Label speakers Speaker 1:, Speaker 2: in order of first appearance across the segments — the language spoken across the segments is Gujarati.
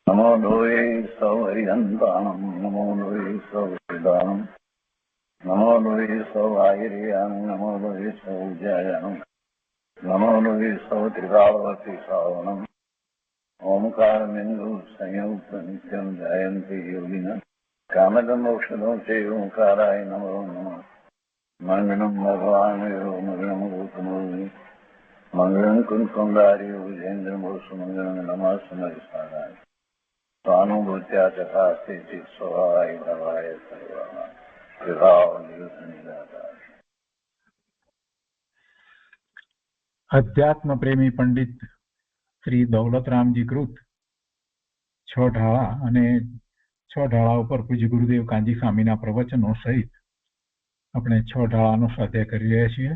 Speaker 1: નમો લોહે સૌહરિહંતાણમ નમો લોહે સૌહરિદાનમ નમો લોહે સૌઆયર્યાણમ નમો લોહે સૌજયાણમ નમો લોહે સૌત્રિકાવતી શ્રાવણમ ઓમકારમિંદુ સંયુક્ત નિત્યમ જયંતિ યોગિન કામદમ મોક્ષદો છે ઓંકારાય નમો નમઃ મંગલમ ભગવાન મંગલમ ગૌતમો મંગલમ કુંકુંડાર્યો વિજેન્દ્રમોષ મંગલમ નમઃ સમરિસારાય स्वानुभूत्या चकास्ते स्वभावाय भवाय सर्वः विभाव निरुद्ध निराकार।
Speaker 2: अध्यात्म प्रेमी पंडित श्री दौलतरामजी कृत छ ढाळा અને छ ઢાળા ઉપર પૂજ્ય ગુરુદેવ કાંજી સ્વામીના પ્રવચનો સહિત આપણે छ ઢાળાનો સ્વાધ્યાય કરી રહ્યા છીએ.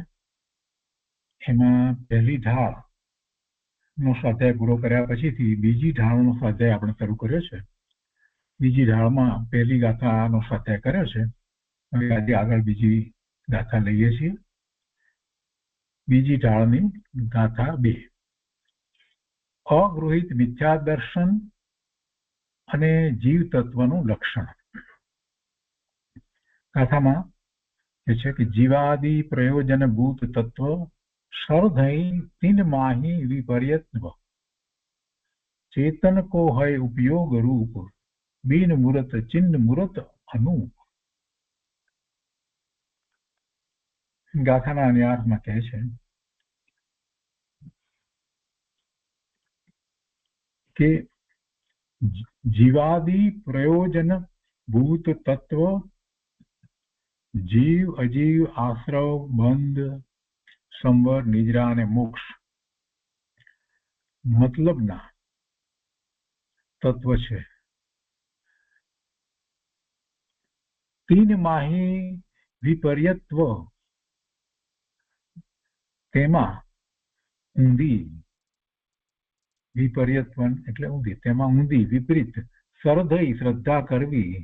Speaker 2: એમાં પહેલી ઢાળ નો સ્વાધ્યાય પૂરો કર્યા પછીથી બીજી ઢાળનો સ્વાધ્યાય આપણે શરૂ કર્યો છે. બીજી ઢાળમાં પહેલી ગાથાનો સ્વાધ્યાય કર્યો છે. હવે આજે આગળ બીજી ગાથા લઈએ છીએ. બીજી ઢાળની ગાથા 2. અગૃહિત મિથ્યા દર્શન અને જીવ તત્વનું લક્ષણ. ગાથામાં એ છે કે જીવાદિ પ્રયોજનભૂત તત્વ सर्वधई तीन माही विपर्यत्व चेतन को है उपयोग रूप बीन मूर्त चिन्ह मूर्त अनूप. गाथाना अन्यार्थમાં કહે છે કે જીવાદિ પ્રયોજન ભૂત તત્વ જીવ અજીવ આશ્રવ બંધ સંવર નિદ્રા અને મોક્ષ મતલબના તત્વ છે. તીન માહી વિપર્યત્વ તેમાં ઊંધી વિપર્યત્વ એટલે ઊંધી તેમાં ઊંધી વિપરીત સરધઈ શ્રદ્ધા કરવી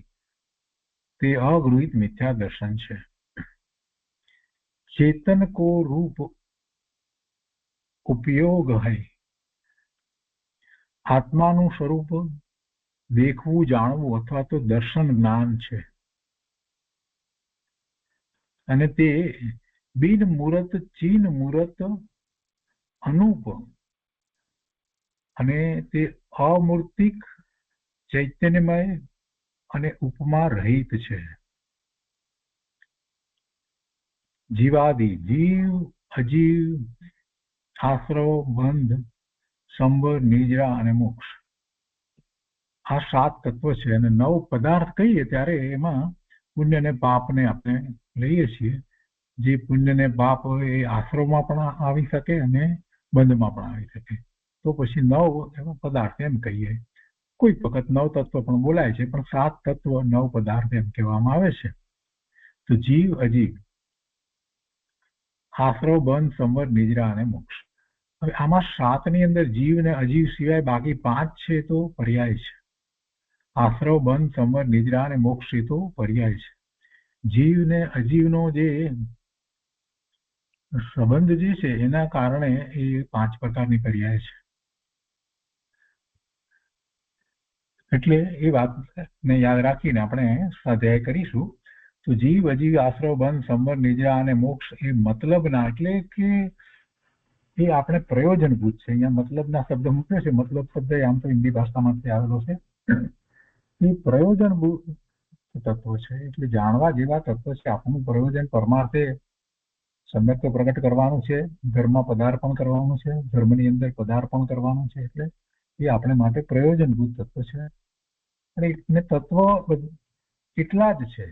Speaker 2: તે અગૃહિત મિથ્યા દર્શન છે. चेतन को रूप उपयोग है आत्माનું સ્વરૂપ દેખવું જાણવું અથવા તો દર્શન જ્ઞાન છે અને તે બિન મૂર્ત ચીન મૂર્ત અનુપ અને તે અમૂર્તિક ચૈતન્યમય અને ઉપમા રહિત છે. જીવાદિ જીવ અજીવ આશ્રવ બંધ સંવર નિદ્રા અને મોક્ષ આ 7 તત્વો છે. અને 9 પદાર્થ કહીએ ત્યારે એમાં પુણ્ય અને પાપને આપણે લઈએ છીએ. જે પુણ્ય ને પાપ હોય એ આશ્રવમાં પણ આવી શકે અને બંધમાં પણ આવી શકે. તો પછી 9 એવા પદાર્થ એમ કહીએ. કોઈ વખત 9 તત્વ પણ બોલાય છે પણ 7 તત્વ 9 પદાર્થ એમ કહેવામાં આવે છે. તો જીવ અજીવ આશ્રવ બંધ સંવર નિદ્રા અને મોક્ષ. હવે આમાં 7 ની અંદર જીવ ને અજીવ સિવાય બાકી 5 છે તો પર્યાય છે. આશ્રવ બંધ સંવર નિદ્રા અને મોક્ષ એ તો પર્યાય છે. જીવ ને અજીવનો જે સંબંધ જે છે એના કારણે એ 5 પ્રકારની પર્યાય છે. એટલે એ વાતને યાદ રાખીને આપણે સ્વાધ્યાય કરીશું. તો જીવ અજીવ આશ્રવ બંધ સંવર નિદ્રા અને મોક્ષ એ મતલબના એટલે કે એ આપણે પ્રયોજનભૂત છે. અહીંયા મતલબના શબ્દ મૂક્યો છે. મતલબ શબ્દ આમ તો હિન્દી ભાષામાંથી આવેલો છે. એ પ્રયોજનભૂત તત્વો છે એટલે જાણવા જેવા તત્વો છે. આપણું પ્રયોજન પરમાર્થે સમ્યક પ્રગટ કરવાનું છે, ધર્મ પદાર્પણ કરવાનું છે, ધર્મની અંદર પદાર્પણ કરવાનું છે. એટલે એ આપણે માટે પ્રયોજનભૂત તત્વ છે. અને તત્વ એટલા જ છે.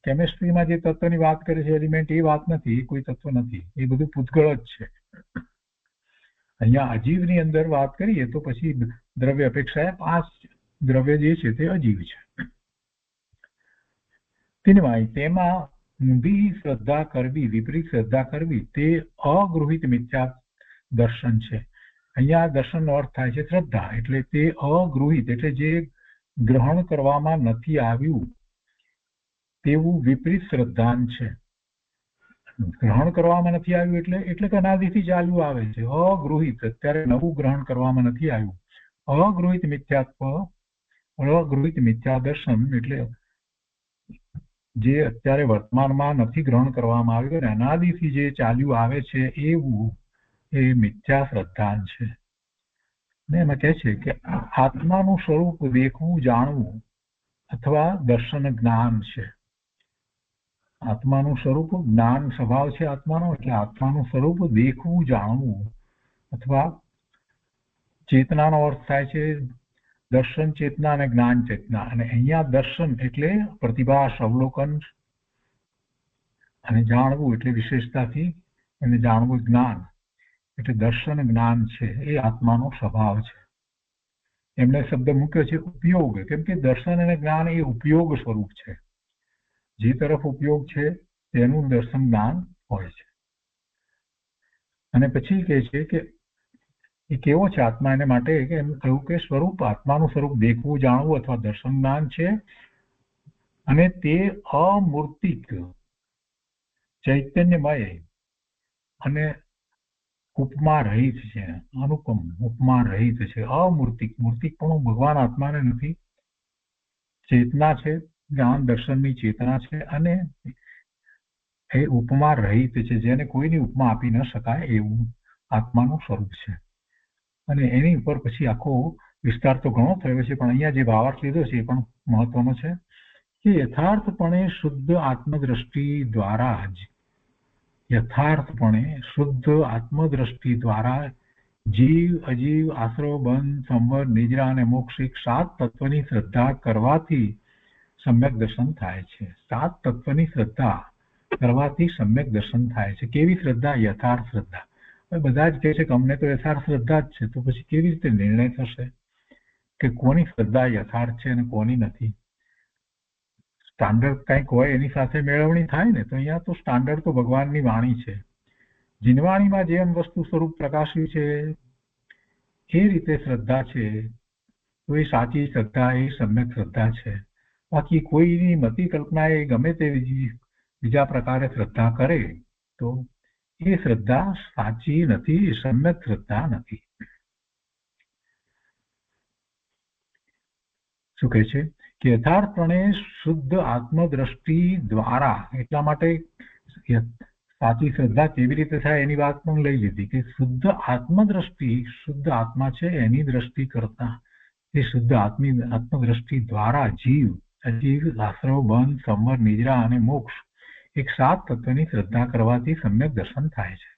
Speaker 2: કેમેસ્ટ્રીમાં જે તત્વની વાત કરે છે એલિમેન્ટ એ વાત નથી, એ કોઈ તત્વ નથી, એ બધું પૂતગળ જ છે. અહીંયા અજીવની અંદર વાત કરીએ તો પછી દ્રવ્ય અપેક્ષાએ 5 દ્રવ્ય જે છે તે અજીવ છે. તેમાં ઊંધી શ્રદ્ધા કરવી, વિપરીત શ્રદ્ધા કરવી તે અગૃહિત મિથ્યા દર્શન છે. અહીંયા દર્શનનો અર્થ થાય છે શ્રદ્ધા. એટલે તે અગૃહિત એટલે જે ગ્રહણ કરવામાં નથી આવ્યું તેવું વિપરીત શ્રદ્ધાન છે. ગ્રહણ કરવામાં નથી આવ્યું એટલે કે અનાદિથી ચાલ્યું આવે છે. અગૃહિત અત્યારે નવું ગ્રહણ કરવામાં નથી આવ્યું. અગૃહિત મિથ્યાત્વ અગૃહિત મિથ્યા દર્શન એટલે જે અત્યારે વર્તમાનમાં નથી ગ્રહણ કરવામાં આવ્યું અને અનાદિથી જે ચાલ્યું આવે છે એવું એ મિથ્યા શ્રદ્ધા છે. ને એમાં કહે છે કે આત્માનું સ્વરૂપ દેખવું જાણવું અથવા દર્શન જ્ઞાન છે. આત્માનું સ્વરૂપ જ્ઞાન સ્વભાવ છે આત્માનો, એટલે આત્માનું સ્વરૂપ દેખવું જાણવું અથવા ચેતનાનો અર્થ થાય છે દર્શન ચેતના અને જ્ઞાન ચેતના. અને અહીંયા દર્શન એટલે પ્રતિભાસ, અવલોકન, અને જાણવું એટલે વિશેષતાથી અને જાણવું જ્ઞાન એટલે દર્શન જ્ઞાન છે. એ આત્માનો સ્વભાવ છે. એમણે શબ્દ મૂક્યો છે ઉપયોગ, કેમ કે દર્શન અને જ્ઞાન એ ઉપયોગ સ્વરૂપ છે. જે તરફ ઉપયોગ છે તેનું દર્શન જ્ઞાન હોય છે. અને પછી કહે છે કે એ કેવો છે આત્મા, એને માટે કે એમ કહ્યું કે સ્વરૂપ, આત્માનું સ્વરૂપ દેખવું જાણવું અથવા દર્શન જ્ઞાન છે. અને તે અમૂર્તિક, ચૈતન્યમય અને ઉપમા રહિત છે. અનુપમ, ઉપમા રહિત છે. અમૂર્તિક, મૂર્તિકપણું ભગવાન આત્માને નથી. ચેતના છે, જ્ઞાન દર્શનની ચેતના છે, અને એ ઉપમા રહિત છે, જેને કોઈની ઉપમા આપી ન શકાય એવું આત્માનું સ્વરૂપ છે. અને એની ઉપર પછી આખો વિસ્તાર તો ઘણો થયો છે, પણ અહીંયા જે ભાવાર્થ લીધો છે એ પણ મહત્વનો છે કે યથાર્થપણે શુદ્ધ આત્મદ્રષ્ટિ દ્વારા જ, યથાર્થપણે શુદ્ધ આત્મદ્રષ્ટિ દ્વારા જીવ, અજીવ, આશ્રવ, બંધ, સંવર, નિદ્રા અને મોક્ષ એક 7 તત્વની શ્રદ્ધા કરવાથી સમ્યક દર્શન થાય છે. 7 તત્વની શ્રદ્ધા કરવાથી સમ્યક દર્શન થાય છે. કેવી શ્રદ્ધા? યથાર્થ શ્રદ્ધા. બધા જ કહે છે કે અમને તો યથાર્થ શ્રદ્ધા જ છે, તો પછી કેવી રીતે નિર્ણય થશે કે કોની શ્રદ્ધા યથાર્થ છે અને કોની નથી? સ્ટાન્ડર્ડ કંઈક હોય એની સાથે મેળવણી થાય ને. તો અહીંયા તો સ્ટાન્ડર્ડ તો ભગવાનની વાણી છે. જીનવાણીમાં જેમ વસ્તુ સ્વરૂપ પ્રકાશ્યું છે એ રીતે શ્રદ્ધા છે, તો એ સાચી શ્રદ્ધા, એ સમ્યક શ્રદ્ધા છે. બાકી કોઈની મતિ કલ્પના એ ગમે તે બીજા પ્રકારે શ્રદ્ધા કરે તો એ શ્રદ્ધા સાચી નથી, એ સમ્યક શ્રદ્ધા નથી. શું કહે છે કે યથાર્થપણે શુદ્ધ આત્મદ્રષ્ટિ દ્વારા, એટલા માટે સાચી શ્રદ્ધા કેવી રીતે થાય એની વાત પણ લઈ લીધી કે શુદ્ધ આત્મદ્રષ્ટિ, શુદ્ધ આત્મા છે એની દ્રષ્ટિ કરતા એ શુદ્ધ આત્મદ્રષ્ટિ દ્વારા જીવ, અજીવ, આશ્રવ, બંધ, સંવર, નિદ્રા અને મોક્ષ એક 7 તત્વની શ્રદ્ધા કરવાથી સમ્યક દર્શન થાય છે.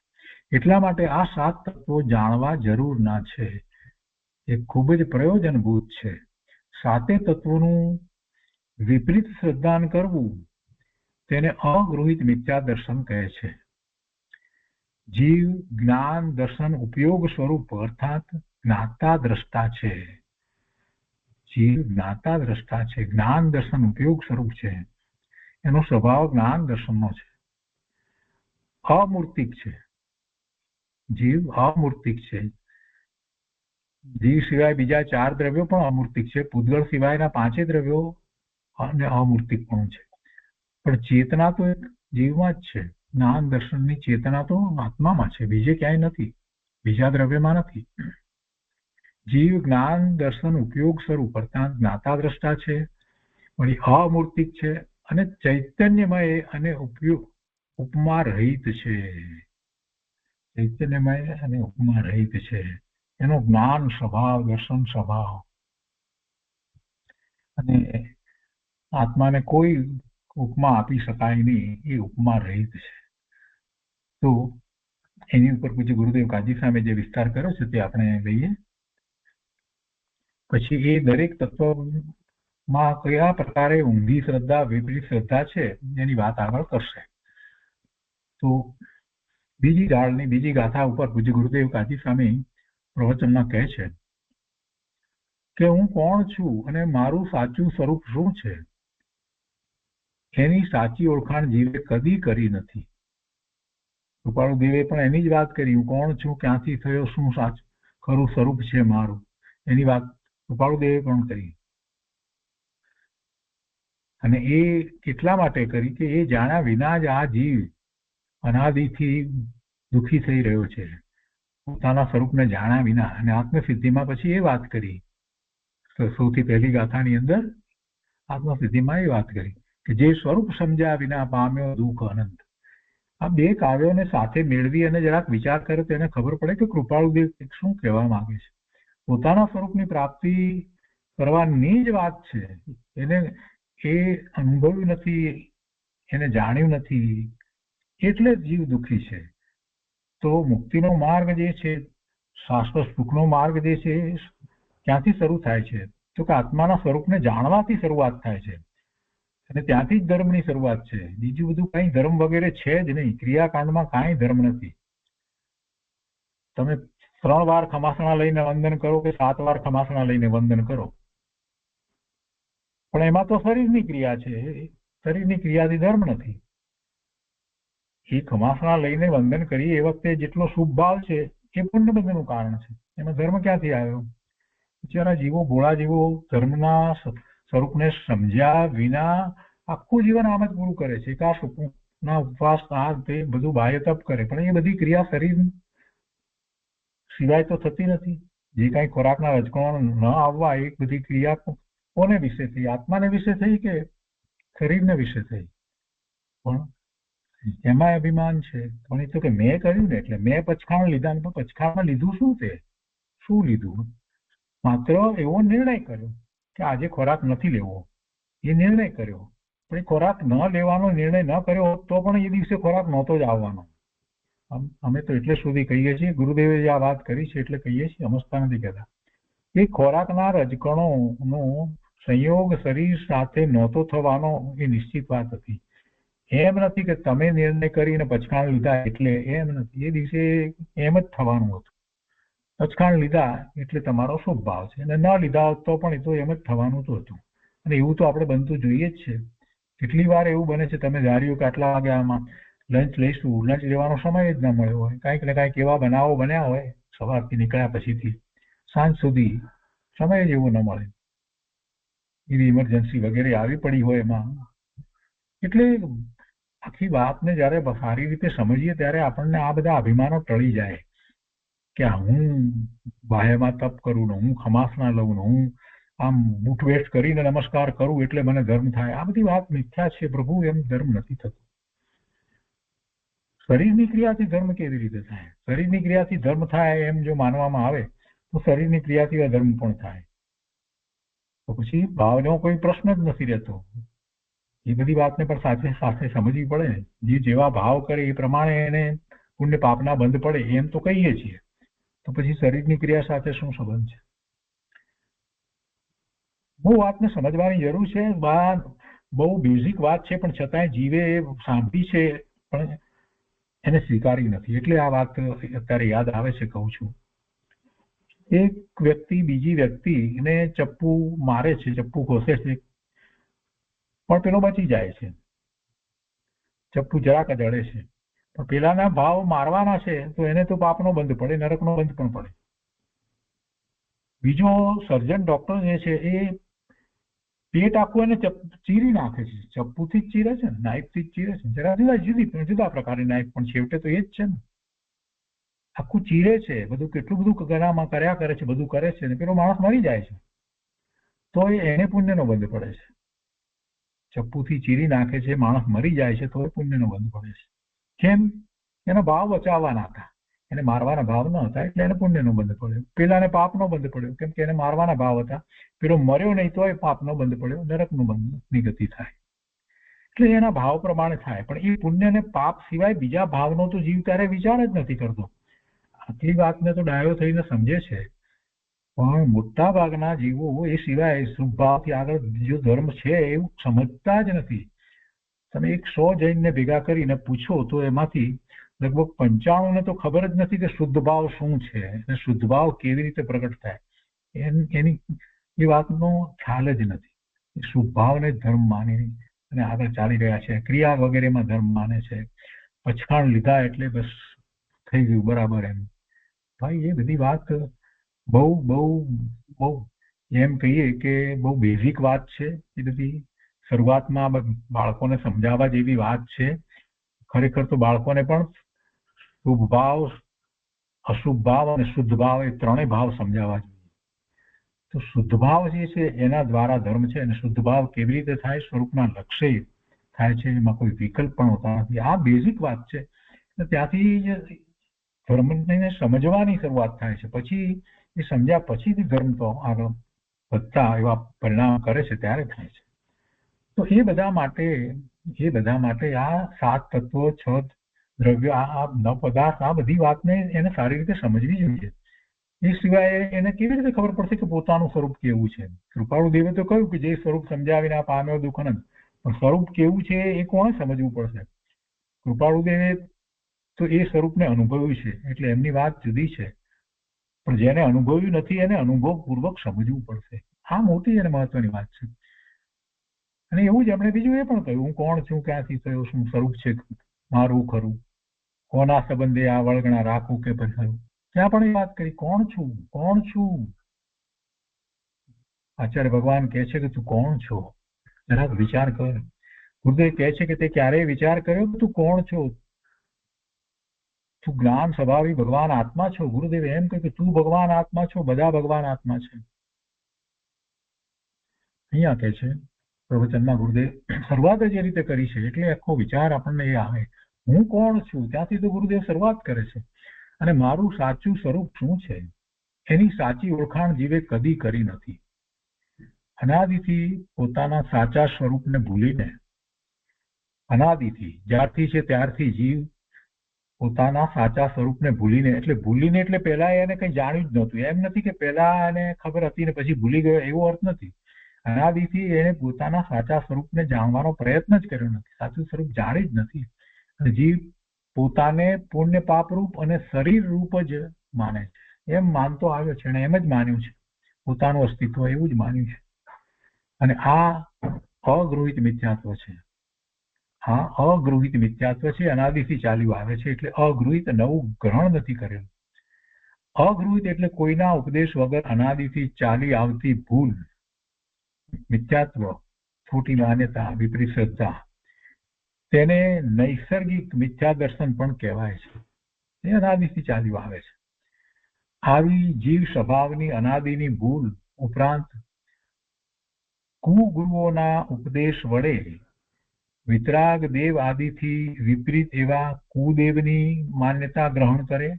Speaker 2: એટલા માટે આ 7 તત્વો જાણવા જરૂરના છે. એ ખૂબ જ પ્રયોજનભૂત છે. 7 તત્વોનું વિપરીત શ્રદ્ધાન કરવું તેને અગૃહિત મિથ્યા દર્શન કહે છે. જીવ જ્ઞાન દર્શન ઉપયોગ સ્વરૂપ અર્થાત જ્ઞાતા દ્રષ્ટા છે. જીવ જ્ઞાતા દ્રષ્ટા છે, જ્ઞાન દર્શન ઉપયોગ સ્વરૂપ છે. એનો સ્વભાવ જ્ઞાન દર્શનનો છે. અમૂર્તિક છે. જીવ અમૂર્તિક છે. જીવ સિવાય બીજા 4 દ્રવ્યો પણ અમૂર્તિક છે. પૂતગળ સિવાયના 5 દ્રવ્યો અને અમૂર્તિક પણ છે. પણ ચેતના તો એક જીવમાં જ છે. જ્ઞાન દર્શનની ચેતના તો આત્મામાં છે, બીજે ક્યાંય નથી, બીજા દ્રવ્યમાં નથી. જીવ જ્ઞાન દર્શન ઉપયોગ સ્વરૂપ અર્થાત જ્ઞાતા દ્રષ્ટા છે, વળી અમૂર્તિક છે અને ચૈતન્યમય અને ઉપમા રહિત છે. ચૈતન્યમય અને ઉપમા રહિત છે. એનો જ્ઞાન સ્વભાવ, દર્શન સ્વભાવ, અને આત્માને કોઈ ઉપમા આપી શકાય નહીં, એ ઉપમા રહિત છે. તો એની ઉપર પૂજ્ય ગુરુદેવ કાજી સામે જે વિસ્તાર કર્યો છે તે આપણે લઈએ. પછી એ દરેક તત્વમાં કયા પ્રકારે ઊંધી શ્રદ્ધા, વિપરીત શ્રદ્ધા છે એની વાત આગળ કરશે. તો બીજી ડાળની બીજી ગાથા ઉપર પૂજ્ય ગુરુદેવ કાજી સ્વામી પ્રવચનમાં કહે છે કે હું કોણ છું અને મારું સાચું સ્વરૂપ શું છે એની સાચી ઓળખાણ જીવે કદી કરી નથી. કૃપાળુ દેવે પણ એની જ વાત કરી, હું કોણ છું, ક્યાંથી થયો, શું સાચું ખરું સ્વરૂપ છે મારું, એની વાત કૃપાળુ દેવે પણ કરી. અને એ કેટલા માટે કરી કે એ જાણ્યા વિના જ આ જીવ અનાદિથી દુઃખી થઈ રહ્યો છે, પોતાના સ્વરૂપને જાણ્યા વિના. અને આત્મસિદ્ધિમાં પછી એ વાત કરી તો સૌથી પહેલી ગાથાની અંદર આત્મસિદ્ધિમાં એ વાત કરી કે જે સ્વરૂપ સમજ્યા વિના પામ્યો દુઃખ અનંત. આ બે કાવ્યોને સાથે મેળવી અને જરાક વિચાર કરે તો એને ખબર પડે કે કૃપાળુદેવ શું કહેવા માંગે છે. પોતાના સ્વરૂપની પ્રાપ્તિ કરવાની જ વાત છે. એને એ અનુભવ્યું નથી, એને જાણ્યું નથી, એટલે જીવ દુઃખી છે. તો મુક્તિનો માર્ગ જે છે, શાશ્વત સુખનો માર્ગ જે છે, ક્યાંથી શરૂ થાય છે? તો કે આત્માના સ્વરૂપને જાણવાથી શરૂઆત થાય છે અને ત્યાંથી જ ધર્મની શરૂઆત છે. બીજું બધું કઈ ધર્મ વગેરે છે જ નહીં. ક્રિયાકાંડમાં કાંઈ ધર્મ નથી. તમે 3 વાર ખમાસણા લઈને વંદન કરો કે 7 વાર ખમાસણા લઈને વંદન કરો, પણ એમાં તો શરીરની ક્રિયા છે. શરીરની ક્રિયાથી ધર્મ નથી. એ ખમાસણા લઈને વંદન કરીએ એ વખતે જેટલો શુભ ભાવ છે એ પુણ્યબંધનું કારણ છે. એમાં ધર્મ ક્યાંથી આવ્યો? બિચારા જીવો, ભોળા જીવો ધર્મના સ્વરૂપને સમજ્યા વિના આખું જીવન આમ જ પૂરું કરે છે. એકાશના ઉપવાસ, આ તે બધું બાહ્ય તપ કરે, પણ એ બધી ક્રિયા શરીર સિવાય તો થતી નથી. જે કાંઈ ખોરાકના રજકણો ન આવવા, એ બધી ક્રિયા કોને વિશે થઈ? આત્માને વિશે થઈ કે શરીરને વિશે થઈ? પણ એમાં અભિમાન છે. પણ એ તો કે મેં કર્યું ને, એટલે મેં પચખાણ લીધા. પચખાણમાં લીધું શું? તે શું લીધું? માત્ર એવો નિર્ણય કર્યો કે આજે ખોરાક નથી લેવો. એ નિર્ણય કર્યો, પણ એ ખોરાક ન લેવાનો નિર્ણય ન કર્યો તો પણ એ દિવસે ખોરાક નહોતો જ આવવાનો. અમે તો એટલે સુધી કહીએ છીએ, ગુરુદેવે જે આ વાત કરી છે એટલે કહીએ છીએ, સમજતા નથી કહેતા. એ ખોરાકના રજકણોનો સંયોગ શરીર સાથે નહોતો થવાનો, એ નિશ્ચિત વાત હતી. એમ નથી કે તમે નિર્ણય કરીને પચખાણ લીધા એટલે, એમ નથી. એ દિવસે એમ જ થવાનું હતું. પચખાણ લીધા એટલે તમારો શુભ ભાવ છે, અને ન લીધા હોત તો પણ એ તો એમ જ થવાનું તો હતું. અને એવું તો આપણે બનતું જોઈએ જ છે. કેટલી વાર એવું બને છે, તમે ધાર્યું કે આટલા વાગે આમાં લંચ લઈશું, લંચ લેવાનો સમય જ ન મળ્યો હોય, કાંઈક ને કાંઈક એવા બનાવો બન્યા હોય સવારથી નીકળ્યા પછીથી સાંજ સુધી સમય જ એવો ન મળે, એવી ઇમરજન્સી વગેરે આવી પડી હોય એમાં. એટલે આખી વાતને જયારે સારી રીતે સમજીએ ત્યારે આપણને આ બધા અભિમાનો ટળી જાય કે હું બાહ્યમાં તપ કરું ને, હું ખમાસના લઉં ને, હું આમ મુઠવેઠ કરીને નમસ્કાર કરું એટલે મને ધર્મ થાય. આ બધી વાત મિથ્યા છે પ્રભુ. એમ ધર્મ નથી થતો. શરીરની ક્રિયાથી ધર્મ કેવી રીતે થાય? શરીરની ક્રિયાથી ધર્મ થાય એમ જો માનવામાં આવે તો શરીરની ક્રિયાથી અધર્મ પણ થાય. તો પછી ભાવનો કોઈ પ્રશ્ન જ નથી રહેતો. એ બધી વાતને પણ સાથે સાથે સમજવી પડે ને. જે જેવા ભાવ કરે એ પ્રમાણે એને પુણ્ય પાપના બંધ પડે એમ તો કહીએ છીએ. તો પછી શરીરની ક્રિયા સાથે શું સંબંધ છે? બહુ વાતને સમજવાની જરૂર છે. બહુ બેઝિક વાત છે, પણ છતાંય જીવે સાંભળી છે પણ એને સ્વીકારી નથી. એટલે આ વાત અત્યારે યાદ આવે છે, કહું છું. એક વ્યક્તિ બીજી વ્યક્તિને ચપ્પુ મારે છે, ચપ્પુ ઘોસે છે, પણ પેલો બચી જાય છે. ચપ્પુ જરાક જ અડે છે, પણ પેલાના ભાવ મારવાના છે તો એને તો પાપનો બંધ પડે, નરકનો બંધ પણ પડે. બીજો સર્જન ડોક્ટર જે છે એ પેટ આખું એને ચીરી નાખે છે. ચપ્પુથી જ ચીરે છે ને, નાઇફથી જ ચીરે છે. જરા જુદા પ્રકારની નાઇફ, પણ છેવટે તો એ જ છે ને. આખું ચીરે છે, બધું કેટલું બધું ગળામાં કર્યા કરે છે, બધું કરે છે, ને પેલો માણસ મરી જાય છે તો એને પુણ્યનો બંધ પડે છે. ચપ્પુથી ચીરી નાખે છે, માણસ મરી જાય છે તો એ પુણ્યનો બંધ પડે છે. કેમ? એનો ભાવ બચાવવાના હતા, એને મારવાના ભાવ ન હતા એટલે એને પુણ્યનો બંધ પડ્યો. પેલાને પાપનો બંધ પડ્યો, કેમ કે એને મારવાના ભાવ હતા. પેલો મર્યો નહીં તો એ પાપનો બંધ પડ્યો, નરકનો બંધની ગતિ થાય. એટલે એના ભાવ પ્રમાણે થાય. પણ એ પુણ્ય ને પાપ સિવાય બીજા ભાવનો તો જીવ ત્યારે વિચાર જ નથી કરતો. આટલી વાતને તો ડાયો થઈને સમજે છે, પણ મોટા ભાગના જીવો એ સિવાય શુભ ભાવથી આગળ બીજો ધર્મ છે એવું સમજતા જ નથી. તમે 100 જૈનને ભેગા કરીને પૂછો તો એમાંથી લગભગ 95 ને તો ખબર જ નથી કે શુદ્ધ ભાવ શું છે અને શુદ્ધ ભાવ કેવી રીતે પ્રગટ થાય. એની એ વાતનો ખ્યાલ જ નથી. શુભ ભાવને ધર્મ માની અને આગળ ચાલી રહ્યા છે. ક્રિયા વગેરેમાં ધર્મ માને છે. પચખાણ લીધા એટલે બસ થઈ ગયું બરાબર એમ. ભાઈ એ બધી વાત બહુ બહુ બહુ એમ કહીએ કે બહુ બેઝિક વાત છે. એ બધી શરૂઆતમાં બાળકોને સમજાવવા જેવી વાત છે. ખરેખર તો બાળકોને પણ શુભ ભાવ, અશુભ ભાવ અને શુદ્ધ ભાવ એ ત્રણેય ભાવ સમજાવવા જોઈએ. તો શુદ્ધ ભાવ જે છે એના દ્વારા ધર્મ છે, અને શુદ્ધ ભાવ કેવી રીતે થાય? સ્વરૂપના લક્ષ્ય થાય છે, એમાં કોઈ વિકલ્પ પણ હોતા નથી. આ બેઝિક વાત છે. ત્યાંથી જ ધર્મને સમજવાની શરૂઆત થાય છે. પછી એ સમજ્યા પછીથી ધર્મ તો આગળ વધતા એવા પરિણામ કરે છે ત્યારે થાય છે. તો એ બધા માટે આ 7 તત્વો, 6 દ્રવ્યો, આ 9 પદાર્થ, આ બધી વાતને એને સારી રીતે સમજવી જોઈએ. એ સિવાય એને કેવી રીતે ખબર પડશે કે પોતાનું સ્વરૂપ કેવું છે? કૃપાળુ દેવે તો કહ્યું કે જે સ્વરૂપ સમજાવીને આ પામ્યો દુઃખ અનંત, પણ સ્વરૂપ કેવું છે એ કોણે સમજવું પડશે? કૃપાળુ દેવે તો એ સ્વરૂપને અનુભવ્યું છે, એટલે એમની વાત જુદી છે. પણ જેને અનુભવ્યું નથી એને અનુભવપૂર્વક સમજવું પડશે. આ મોટી અને મહત્વની વાત છે. અને એવું જ આપણે બીજું એ પણ કહ્યું, હું કોણ છું, ક્યાંથી થયો, શું સ્વરૂપ છે મારું ખરું, કોના સંબંધે આ વળગણા રાખવું કે પછાડવું. ત્યાં પણ એ વાત કરી, કોણ છું. આચાર્ય ભગવાન કહે છે કે તું કોણ છો? જરાક વિચાર કર. ગુરુદેવ કહે છે કે તે ક્યારેય વિચાર કર્યો કે તું કોણ છો? તું જ્ઞાન સ્વભાવી ભગવાન આત્મા છો. ગુરુદેવ એમ કહે કે તું ભગવાન આત્મા છો, બધા ભગવાન આત્મા છે. અહીંયા કહે છે પ્રવચનમાં ગુરુદેવ શરૂઆત જ એ રીતે કરી છે, એટલે આખો વિચાર આપણને એ આવે, હું કોણ છું? ત્યાંથી તો ગુરુદેવ શરૂઆત કરે છે. અને મારું સાચું સ્વરૂપ શું છે એની સાચી ઓળખાણ જીવે કદી કરી નથી. અનાદિથી પોતાના સાચા સ્વરૂપને ભૂલીને, અનાદિથી જ્યારથી છે ત્યારથી જીવ પોતાના સાચા સ્વરૂપને ભૂલીને એટલે પહેલા એને કંઈ જાણ્યું જ નહોતું. એમ નથી કે પહેલા એને ખબર હતી ને પછી ભૂલી ગયો, એવો અર્થ નથી. અનાદિથી એને પોતાના સાચા સ્વરૂપને જાણવાનો પ્રયત્ન જ કર્યો નથી, સાચું સ્વરૂપ જાણી જ નથી. અને જીવ પોતાને પુણ્ય પાપરૂપ અને શરીર રૂપ જ માને છે. એમ માનતો આવ્યો છે, અને એમ જ માન્યું છે, પોતાનું અસ્તિત્વ એવું જ માન્યું છે. અને આ અગૃહિત મિથ્યાત્વ છે. અગૃહિત મિથ્યાત્વ છે, અનાદિથી ચાલ્યું આવે છે. એટલે અગૃહિત, નવું ગ્રહણ નથી કરેલું. અગૃહિત એટલે કોઈના ઉપદેશ વગર અનાદિથી ચાલી આવતી ભૂલ, મિથ્યાત્વ, ખોટી માન્યતા, વિપરીત શ્રદ્ધા, તેને નૈસર્ગિક મિથ્યા દર્શન પણ કહેવાય છે. એ અનાદિથી ચાલ્યું આવે છે. આવી જીવ સ્વભાવની અનાદિની ભૂલ ઉપરાંત કુગુરુઓના ઉપદેશ વડે વિતરાગ દેવ આદિથી વિપરીત એવા કુદેવની માન્યતા ગ્રહણ કરે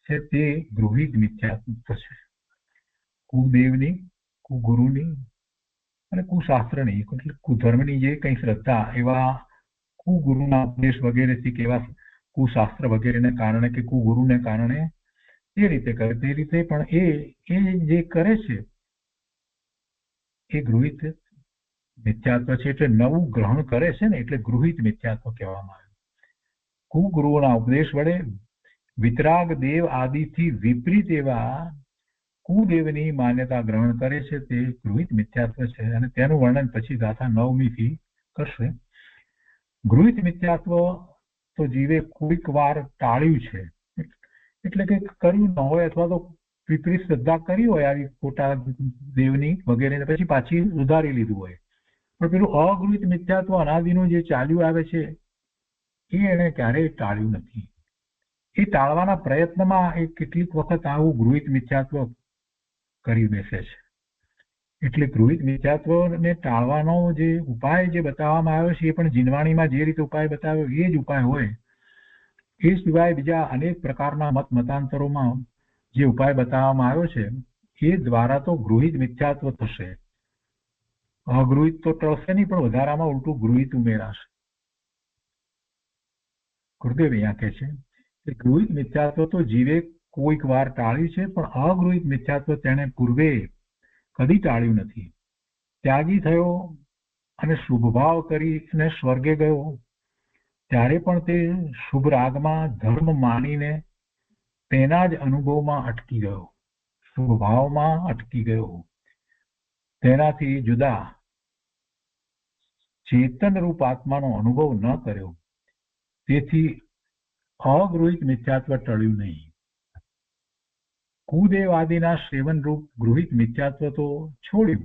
Speaker 2: છે, તે ગૃહિત મિથ્યાત્વ છે. કુદેવની, કુગુરુની અને કુશાસ્ત્રની, એટલે કુધર્મની જે કંઈ શ્રદ્ધા, એવા કુગુરુના ઉપદેશ વગેરેથી કે એવા કુશાસ્ત્ર વગેરેને કારણે કે કુગુરુને કારણે એ રીતે કરે, તે રીતે પણ એ જે કરે છે એ ગૃહિત મિથ્યાત્વ છે. એટલે નવું ગ્રહણ કરે છે ને, એટલે ગૃહિત મિથ્યાત્વ કહેવામાં આવે. કુગુરુઓના ઉપદેશ વડે વિતરાગ દેવ આદિથી વિપરીત એવા કુદેવની માન્યતા ગ્રહણ કરે છે, તે ગૃહિત મિથ્યાત્વ છે. અને તેનું વર્ણન પછી ગાથા 9મી થી કરશે. ગૃહિત મિથ્યાત્વ તો જીવે કોઈક વાર ટાળ્યું છે, એટલે કે કર્યું ન હોય, અથવા તો વિપરીત શ્રદ્ધા કરી હોય આવી ખોટા દેવની વગેરે, પછી પાછી સુધારી લીધું હોય. પણ પેલું અગૃહિત મિથ્યાત્વ અનાદિનું જે ચાલ્યું આવે છે એ એને ક્યારેય ટાળ્યું નથી. એ ટાળવાના પ્રયત્નમાં એ કેટલીક વખત આવું ગૃહિત મિથ્યાત્વ કરી બેસે છે. એટલે ગૃહિત મિથ્યાત્વને ટાળવાનો જે ઉપાય જે બતાવવામાં આવ્યો છે, એ પણ જીનવાણીમાં જે રીતે ઉપાય બતાવ્યો એ જ ઉપાય હોય. એ સિવાય બીજા અનેક પ્રકારના મતાંતરોમાં જે ઉપાય બતાવવામાં આવ્યો છે એ દ્વારા તો ગૃહિત મિથ્યાત્વ થશે. અગૃહિત તો ટળશે નહીં, પણ વધારામાં ઉલટું ગૃહિત ઉમેરાશે. ગુરુદેવ અહીંયા કહે છે કે ગૃહિત મિથ્યાત્વ તો જીવે કોઈક વાર ટાળ્યું છે, પણ અગૃહિત મિથ્યાત્વ તેણે પૂર્વે કદી ટાળ્યું નથી. ત્યાગી થયો અને શુભ ભાવ કરીને સ્વર્ગે ગયો ત્યારે પણ તે શુભ રાગમાં ધર્મ માનીને તેના જ અનુભવમાં અટકી ગયો, શુભ ભાવમાં અટકી ગયો. તેનાથી જુદા ચેતન રૂપ આત્માનો અનુભવ ન કર્યો. તેથી અગૃહિત મિથ્યાત્વ ટળ્યું નહીં. કુદેવ આદિના સેવન રૂપ ગૃહિત મિથ્યાત્વ તો છોડ્યું.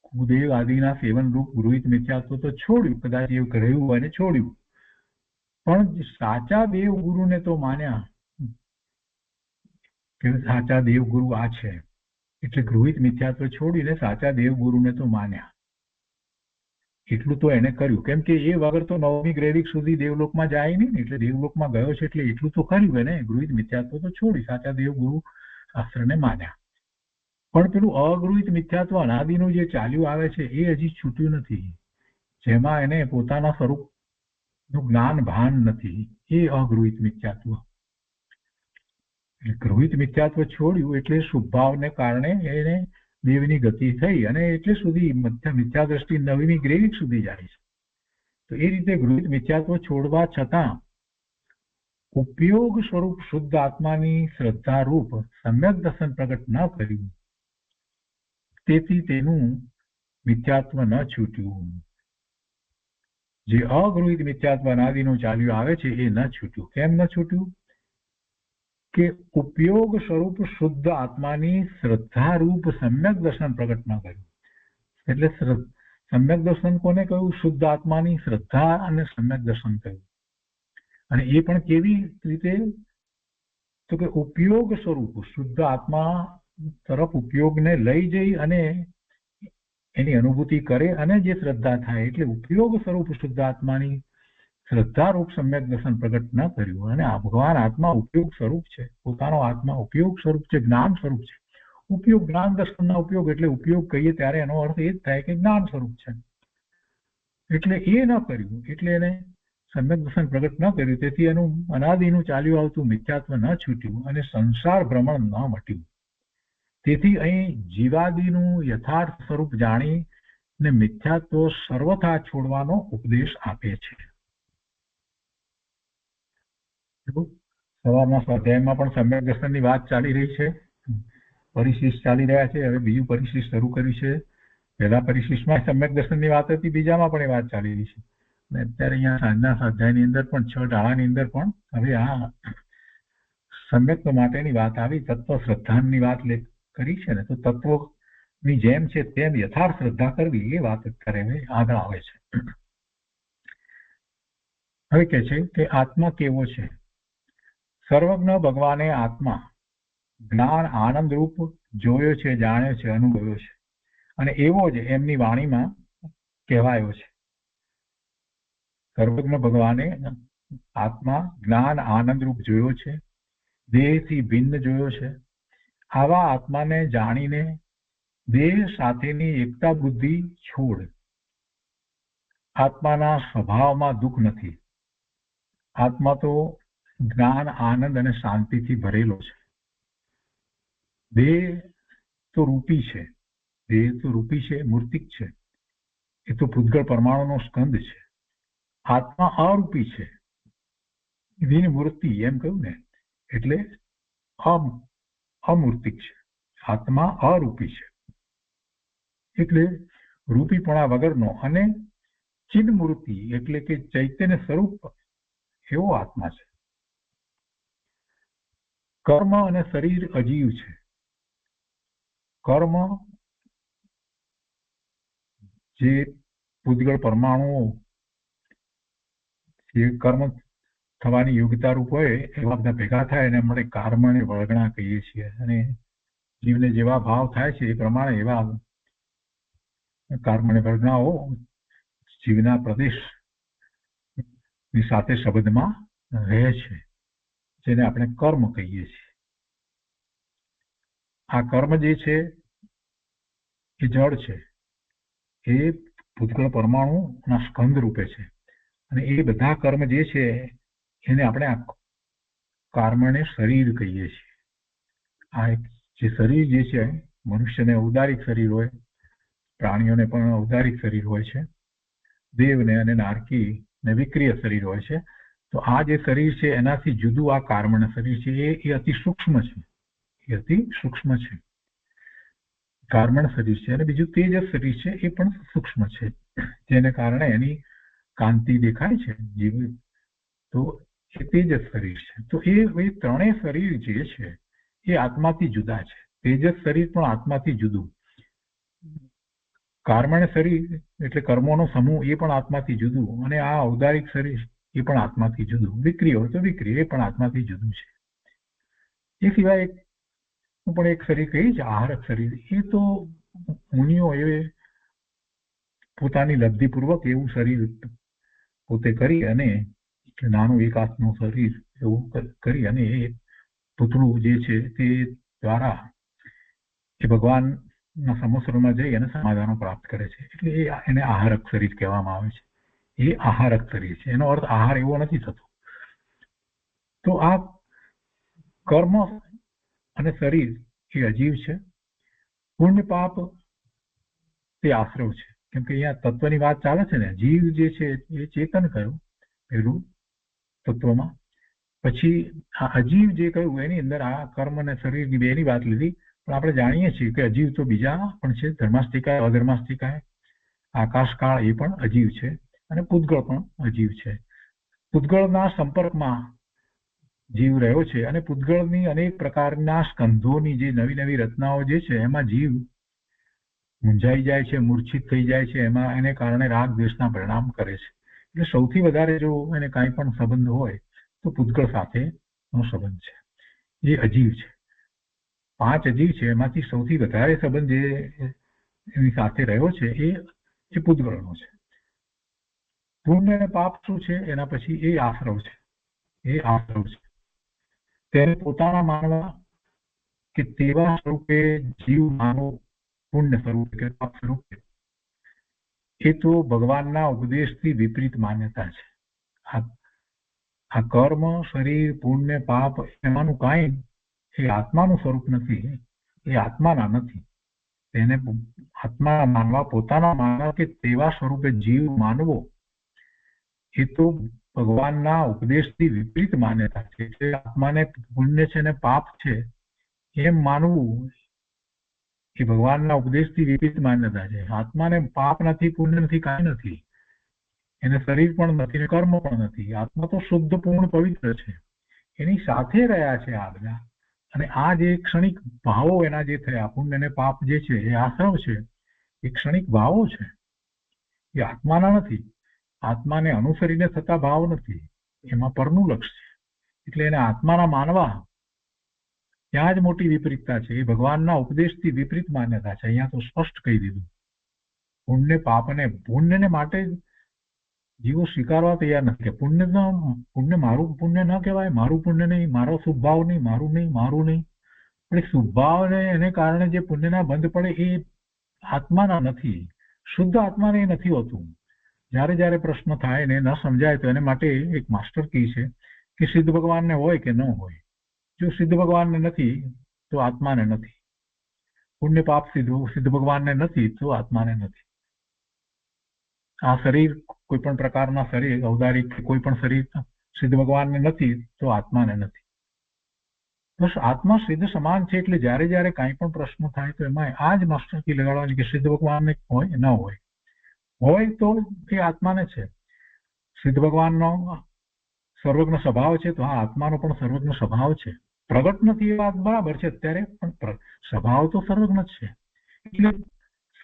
Speaker 2: કુદેવ આદિના સેવન રૂપ ગૃહિત મિથ્યાત્વ તો છોડ્યું, કદાચ એવું રહ્યું હોય ને છોડ્યું. પણ સાચા દેવ ગુરુને તો માન્યા કે સાચા દેવ ગુરુ આ છે. એટલે ગૃહિત મિથ્યાત્વ છોડીને સાચા દેવગુરુને તો માન્યા. એટલું તો એને કર્યું, કેમ કે એ વગર તો 9મી ગ્રેવિક સુધી દેવલોકમાં જાય નહીં ને. એટલે દેવલોકમાં ગયો છે એટલે એટલું તો કર્યું એને. ગૃહિત મિથ્યાત્વ તો છોડી સાચા દેવગુરુ શાસ્ત્રને માન્યા. પણ પેલું અગૃહિત મિથ્યાત્વ અનાદિનું જે ચાલ્યું આવે છે એ હજી છૂટ્યું નથી, જેમાં એને પોતાના સ્વરૂપનું જ્ઞાન ભાન નથી. એ અગૃહિત મિથ્યાત્વ. ગૃહિત મિથ્યાત્વ છોડ્યું એટલે શુભભાવને કારણે એને દેવની ગતિ થઈ અને એટલે સુધી મિથ્યા દ્રષ્ટિ 9મી ગ્રેવિક સુધી જાય છે. તો એ રીતે ગૃહિત મિથ્યાત્વ છોડવા છતાં ઉપયોગ સ્વરૂપ શુદ્ધ આત્માની શ્રદ્ધા રૂપ સમ્યક દર્શન પ્રગટ ન કર્યું, તેથી તેનું મિથ્યાત્વ ન છૂટ્યું. જે અગૃહિત મિથ્યાત્વ અનાદિનું ચાલ્યું આવે છે એ ન છૂટ્યું. કેમ ન છૂટ્યું? કે ઉપયોગ સ્વરૂપ શુદ્ધ આત્માની શ્રદ્ધા રૂપ સમ્યક દર્શન પ્રગટ ન કર્યું. એટલે સમ્યક દર્શન કોને કહ્યું? શુદ્ધ આત્માની શ્રદ્ધા અને સમ્યક દર્શન કહ્યું. અને એ પણ કેવી રીતે? તો કે ઉપયોગ સ્વરૂપ શુદ્ધ આત્મા તરફ ઉપયોગને લઈ જઈ અને એની અનુભૂતિ કરે અને જે શ્રદ્ધા થાય, એટલે ઉપયોગ સ્વરૂપ શુદ્ધ આત્માની શ્રદ્ધા રૂપ સમ્યક દર્શન પ્રગટ ન કર્યું. અને આ ભગવાન આત્મા ઉપયોગ સ્વરૂપ છે, પોતાનો આત્મા ઉપયોગ સ્વરૂપ છે, જ્ઞાન સ્વરૂપ છે. ઉપયોગ જ્ઞાન દર્શનના ઉપયોગ, એટલે ઉપયોગ કહીએ ત્યારે એનો અર્થ એ જ થાય કે જ્ઞાન સ્વરૂપ છે. એટલે એ ન કર્યું, એટલે એને સમ્યક દર્શન પ્રગટ ન કર્યું. તેથી એનું અનાદિનું ચાલ્યું આવતું મિથ્યાત્વ ન છૂટ્યું અને સંસાર ભ્રમણ ન મટ્યું. તેથી અહીં જીવાદિનું યથાર્થ સ્વરૂપ જાણીને મિથ્યાત્વ સર્વથા છોડવાનો ઉપદેશ આપે છે. સવારના સ્વાધ્યાયમાં પણ સમ્યક દર્શનની વાત ચાલી રહી છે, પરિશિષ્ટ ચાલી રહ્યા છે. હવે બીજું પરિશિષ્ટ શરૂ કર્યું છે. પહેલા પરિશિષ્ટમાં સમ્યક દર્શનની વાત હતી, બીજામાં પણ એ વાત ચાલી રહી છે. અને અત્યારે અહીંયા સાંજના સ્વાધ્યાયની અંદર પણ 6 ડાળાની અંદર પણ હવે આ સમ્યક્ત્વ માટેની વાત આવી. તત્વ શ્રદ્ધાની વાત કરી છે ને, તો તત્વની જેમ છે તેમ યથાર્થ શ્રદ્ધા કરવી, એ વાત અત્યારે હવે આગળ આવે છે. હવે કે છે કે આત્મા કેવો છે? સર્વજ્ઞ ભગવાને આત્મા જ્ઞાન આનંદ રૂપ જોયો છે, જાણ્યો છે, અનુભવ્યો છે અને એવો જ એમની વાણીમાં કહેવાયો છે. સર્વજ્ઞ ભગવાને આત્મા જ્ઞાન આનંદ રૂપ જોયો છે, દેહથી ભિન્ન જોયો છે. આવા આત્માને જાણીને દેહ સાથેની એકતા બુદ્ધિ છોડ. આત્માના સ્વભાવમાં દુઃખ નથી. આત્મા તો જ્ઞાન આનંદ અને શાંતિથી ભરેલો છે. દેહ તો રૂપી છે, દેહ તો રૂપી છે, મૂર્તિક છે. એ તો પૂતગળ પરમાણુનો સ્કંદ છે. આત્મા અરૂપી છે, મૂર્તિ એમ કહ્યું ને, એટલે અમૂર્તિક છે. આત્મા અરૂપી છે એટલે રૂપીપણા વગરનો અને ચિન્મૂર્તિ એટલે કે ચૈતન્ય સ્વરૂપ એવો આત્મા છે. કર્મ અને શરીર અજીવ છે. કર્મ જે પૂતગળ પરમાણુઓ જે કર્મ થવાની યોગ્યતા રૂપ હોય એવા બધા ભેગા થાય અને આપણે કર્મને વળગણા કહીએ છીએ. અને જીવને જેવા ભાવ થાય છે એ પ્રમાણે એવા કર્મને વળગણાઓ જીવના પ્રદેશની સાથે શબ્દમાં રહે છે, જેને આપણે કર્મ કહીએ છીએ. આ કર્મ જે છે એ જળ છે, એ ભૂતગળ પરમાણુના સ્કંદ રૂપે છે. અને એ બધા કર્મ જે છે એને આપણે કર્મને શરીર કહીએ છીએ. આ જે શરીર જે છે, મનુષ્યને ઔદારિક શરીર હોય, પ્રાણીઓને પણ ઔદારિક શરીર હોય છે, દેવને અને નારકીને વિક્રિય શરીર હોય છે. તો આ જે શરીર છે એનાથી જુદું આ કર્મણ શરીર છે, એ અતિ સૂક્ષ્મ છે. એ અતિ સૂક્ષ્મ છે, કર્મણ શરીર છે. અને બીજું તેજસ શરીર છે, એ પણ સૂક્ષ્મ છે, જેને કારણે એની કાંતિ દેખાય છે જીવ. તો એ તેજસ શરીર છે. તો એ ત્રણેય શરીર જે છે એ આત્માથી જુદા છે. તેજસ શરીર પણ આત્માથી જુદું. કર્મણ શરીર એટલે કર્મોનો સમૂહ, એ પણ આત્માથી જુદું. અને આ ઔદારિક શરીર એ પણ આત્માથી જુદું. વિક્રિય હોય તો વિક્રિય, એ પણ આત્માથી જુદું છે. એ સિવાય પણ એક શરીર કહી છે આહારક શરીર, એ તો મુનિઓ એ પોતાની લબ્ધિપૂર્વક એવું શરીર પોતે કરી અને નાનું એક હાથનું શરીર એવું કરી અને એ પૂતળું જે છે તે દ્વારા એ ભગવાનના સમોસરમાં જઈ અને સમાધાનો પ્રાપ્ત કરે છે. એટલે એને આહારક શરીર કહેવામાં આવે છે. એ આહારક શરીર છે, એનો અર્થ આહાર એવો નથી થતો. તો આ કર્મ અને શરીર એ અજીવ છે. પુણ્ય પાપ તે આશ્રવ છે. કેમ કે અહીંયા તત્વની વાત ચાલે છે ને, જીવ જે છે એ ચેતન કયું પેલું તત્વમાં, પછી આ અજીવ જે કહ્યું એની અંદર આ કર્મ અને શરીરની બેની વાત લીધી. પણ આપણે જાણીએ છીએ કે અજીવ તો બીજા પણ છે, ધર્માસ્તિકાય, અધર્માસ્તિકાય, આકાશકાળ એ પણ અજીવ છે, અને પૂતગળ પણ અજીવ છે. પૂતગળના સંપર્કમાં જીવ રહ્યો છે, અને પૂતગળની અનેક પ્રકારના સ્કંધોની જે નવી નવી રચનાઓ જે છે એમાં જીવ મૂંઝાઈ જાય છે, મૂર્છિત થઈ જાય છે, એમાં એને કારણે રાગ દ્વેષના પરિણામ કરે છે. એટલે સૌથી વધારે જો એને કાંઈ પણ સંબંધ હોય તો પૂતગળ સાથેનો સંબંધ છે, એ અજીવ છે. 5 અજીવ છે, એમાંથી સૌથી વધારે સંબંધ જે એની સાથે રહ્યો છે એ પૂતગળનો છે. પુણ્ય અને પાપ શું છે એના પછી એ આશ્રવ છે. તેને પોતાના માનવા કે તેવા સ્વરૂપે જીવ માનવો, પુણ્ય સ્વરૂપે કે પાપ સ્વરૂપે, એ તો ભગવાનના ઉપદેશથી વિપરીત માન્યતા છે. આ કર્મ, શરીર, પુણ્ય, પાપ એમાંનું કાંઈ એ આત્માનું સ્વરૂપ નથી, એ આત્માના નથી. તેને આત્મા માનવા, પોતાના માનવા કે તેવા સ્વરૂપે જીવ માનવો, એ તો ભગવાનના ઉપદેશથી વિપરીત માન્યતા છે. એટલે આત્માને પુણ્ય છે ને પાપ છે એમ માનવું એ ભગવાનના ઉપદેશથી વિપરીત માન્યતા છે. આત્માને પાપ નથી, પુણ્ય નથી, કાંઈ નથી. એને શરીર પણ નથી ને કર્મ પણ નથી. આત્મા તો શુદ્ધ, પૂર્ણ, પવિત્ર છે. એની સાથે રહ્યા છે આ બધા. અને આ જે ક્ષણિક ભાવો એના જે થયા, પુણ્ય અને પાપ જે છે એ આશ્રવ છે, એ ક્ષણિક ભાવો છે, એ આત્માના નથી. આત્માને અનુસરીને થતા ભાવ નથી, એમાં પરનું લક્ષ છે. એટલે એને આત્માના માનવા ત્યાં જ મોટી વિપરીતતા છે. એ ભગવાનના ઉપદેશથી વિપરીત માન્યતા છે. અહીંયા તો સ્પષ્ટ કહી દીધું. પુણ્ય પાપને, પુણ્યને માટે જીવો સ્વીકારવા તૈયાર નથી. પુણ્ય મારું પુણ્ય ન કહેવાય, મારું પુણ્ય નહીં, મારો શુભભાવ નહીં, મારું નહીં, મારું નહીં. પણ શુભભાવને એને કારણે જે પુણ્યના બંધ પડે એ આત્માના નથી, શુદ્ધ આત્માને નથી હોતું. જ્યારે જ્યારે પ્રશ્ન થાય ને ન સમજાય તો એને માટે એક માસ્ટર કી છે કે સિદ્ધ ભગવાનને હોય કે ન હોય. જો સિદ્ધ ભગવાનને નથી તો આત્માને નથી. પુણ્ય પાપ સિદ્ધ ભગવાનને નથી તો આત્માને નથી. આ શરીર, કોઈ પણ પ્રકારના શરીર, ઔદારિક કોઈ પણ શરીર સિદ્ધ ભગવાનને નથી તો આત્માને નથી. બસ આત્મા સિદ્ધ સમાન છે. એટલે જ્યારે જ્યારે કાંઈ પણ પ્રશ્ન થાય તો એમાં આ જ માસ્ટર કી લગાડવાની કે સિદ્ધ ભગવાનને હોય ન હોય. હોય તો એ આત્માને છે. સિદ્ધ ભગવાનનો સર્વજ્ઞ સ્વભાવ છે તો આ આત્માનો પણ સર્વજ્ઞ સ્વભાવ છે. પ્રગટ નથી એ વાત બરાબર છે અત્યારે, પણ સ્વભાવ તો સર્વજ્ઞ જ છે. એટલે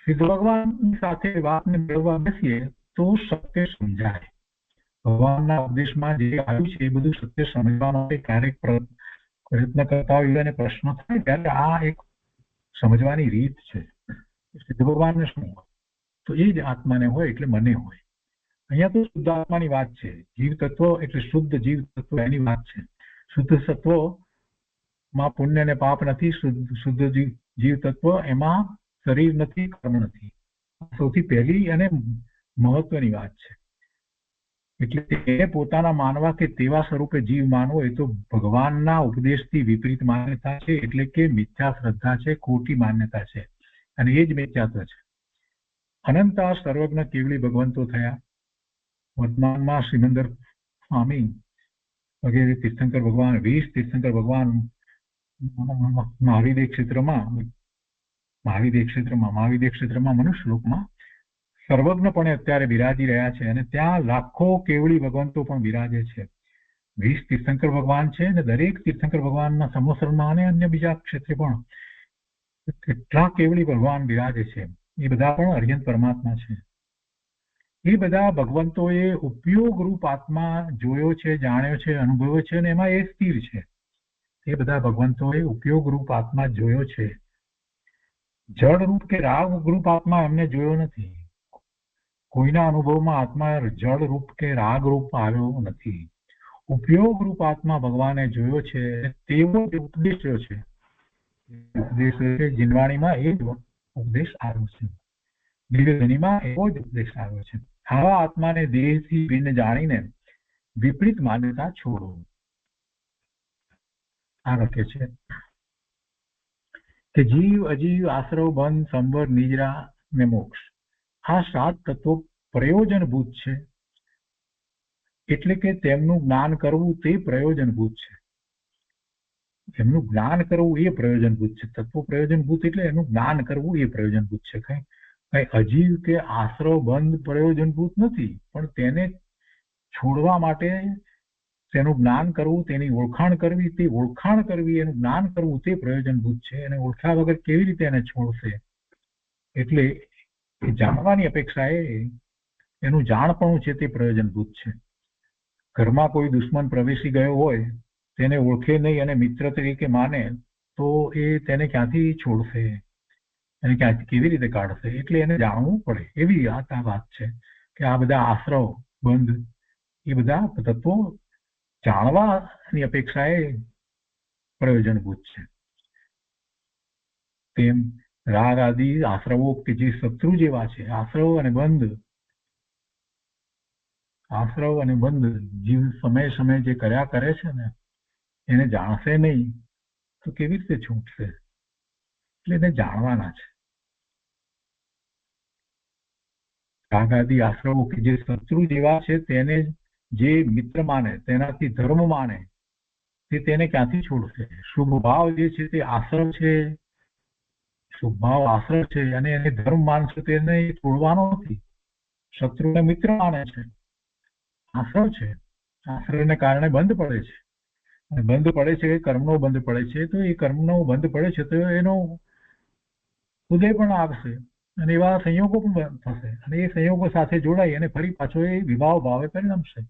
Speaker 2: સિદ્ધ ભગવાનની સાથે વાતને મેળવવા બેસીએ તો સત્ય સમજાય. ભગવાનના ઉપદેશમાં જે આવ્યું છે એ બધું સત્ય સમજવા માટે ક્યારેક પ્રયત્ન કરતા હોય અને પ્રશ્ન થાય ત્યારે આ એક સમજવાની રીત છે. સિદ્ધ ભગવાનને શું હોય તો એ જ આત્માને હોય એટલે મને હોય. અહીંયા તો શુદ્ધ આત્માની વાત છે. જીવ તત્વ એટલે શુદ્ધ જીવ તત્વ એની વાત છે. શુદ્ધ તત્વમાં પુણ્ય અને પાપ નથી. શુદ્ધ જીવ તત્વ એમાં શરીર નથી, કર્મ નથી. સૌથી પહેલી અને મહત્વની વાત છે. એટલે તેને પોતાના માનવા કે તેવા સ્વરૂપે જીવ માનવો એ તો ભગવાનના ઉપદેશથી વિપરીત માન્યતા છે. એટલે કે મિથ્યા શ્રદ્ધા છે, ખોટી માન્યતા છે, અને એ જ મિથ્યાત્વ છે. અનંત સર્વજ્ઞ કેવળી ભગવંતો થયા. વર્તમાનમાં સિમંદર સ્વામી વગેરે તીર્થંકર ભગવાન, 20 તીર્થંકર ભગવાન મહાવિદ્ય ક્ષેત્રમાં મનુષ્યલોકમાં સર્વજ્ઞપણે અત્યારે બિરાજી રહ્યા છે. અને ત્યાં લાખો કેવળી ભગવંતો પણ બિરાજે છે. 20 તીર્થંકર ભગવાન છે અને દરેક તીર્થંકર ભગવાનના સમોસરમાં અને અન્ય બીજા ક્ષેત્રે પણ કેટલા કેવળી ભગવાન બિરાજે છે. એ બધા પણ અર્યંત પરમાત્મા છે. એ બધા ભગવંતોએ ઉપયોગ રૂપ આત્મા જોયો છે, જાણ્યો છે, અનુભવ્યો છે, અને એમાં એ સ્થિર છે. એ બધા ભગવંતોએ ઉપયોગ રૂપ આત્મા જોયો છે. જળ રૂપ કે રાગ રૂપ આત્મા એમને જોયો નથી. કોઈના અનુભવમાં આત્મા જળ રૂપ કે રાગ રૂપ આવ્યો નથી. ઉપયોગ રૂપ આત્મા ભગવાને જોયો છે. તેવો જ ઉપદેશ્યો છે. ઉપદેશ છે જીનવાણીમાં એ જ ઉપદેશ આવ્યો છે. દિવ્યધ્વનિમાં એવો જ ઉપદેશ આવ્યો છે. આવા આત્માને દેહથી ભિન્ન જાણીને વિપરીત માન્યતા છોડો. આ લખે છે કે જીવ અજીવ આશ્રવ બંધ સંવર નિજરા ને મોક્ષ આ 7 તત્વો પ્રયોજનભૂત છે. એટલે કે તેમનું જ્ઞાન કરવું તે પ્રયોજનભૂત છે. એમનું જ્ઞાન કરવું એ પ્રયોજનભૂત છે. તત્વો પ્રયોજનભૂત એટલે એનું જ્ઞાન કરવું એ પ્રયોજનભૂત છે. કઈ અજીવ કે આશ્રવ બંધ પ્રયોજનભૂત નથી, પણ તેને છોડવા માટે તેનું જ્ઞાન કરવું, તેની ઓળખાણ કરવી, તે ઓળખાણ કરવી, એનું જ્ઞાન કરવું તે પ્રયોજનભૂત છે. એને ઓળખ્યા વગર કેવી રીતે એને છોડશે? એટલે જાણવાની અપેક્ષાએ એનું જાણપણું છે તે પ્રયોજનભૂત છે. ઘરમાં કોઈ દુશ્મન પ્રવેશી ગયો હોય, તેને ઓળખે નહીં અને મિત્ર તરીકે માને તો એ તેને ક્યાંથી છોડશે? એને ક્યાંથી કેવી રીતે કાઢશે? એટલે એને જાણવું પડે. એવી આ વાત છે કે આ બધા આશ્રવ બંધ એ બધા તત્વો જાણવાની અપેક્ષાએ પ્રયોજનભૂત છે. તેમ રાગ આદિ આશ્રવો કે જે શત્રુ જેવા છે, આશ્રવ અને બંધ જીવ સમય સમય જે કર્યા કરે છે ને, એને જાણશે નહીં તો કેવી રીતે છૂટશે? એટલે એને જાણવાના છે. રાગ આદિ આશ્રવો કે જે શત્રુ જેવા છે તેને જે મિત્ર માને, તેનાથી ધર્મ માને, તે તેને ક્યાંથી છોડશે? શુભ ભાવ જે છે તે આશ્રવ છે, શુભ ભાવ આશ્રવ છે, અને એને ધર્મ માનશે તેને છોડવાનો નથી. શત્રુને મિત્ર માને છે, આશ્રવ છે. આશ્રવને કારણે બંધ પડે છે. અને બંધ પડે છે, કર્મનો બંધ પડે છે. તો એ કર્મનો બંધ પડે છે તો એનો ઉદય પણ આવશે અને એવા સંયોગો પણ થશે અને એ સંયોગો સાથે જોડાઈ અને ફરી પાછો એ વિભાવ ભાવે પરિણમશે.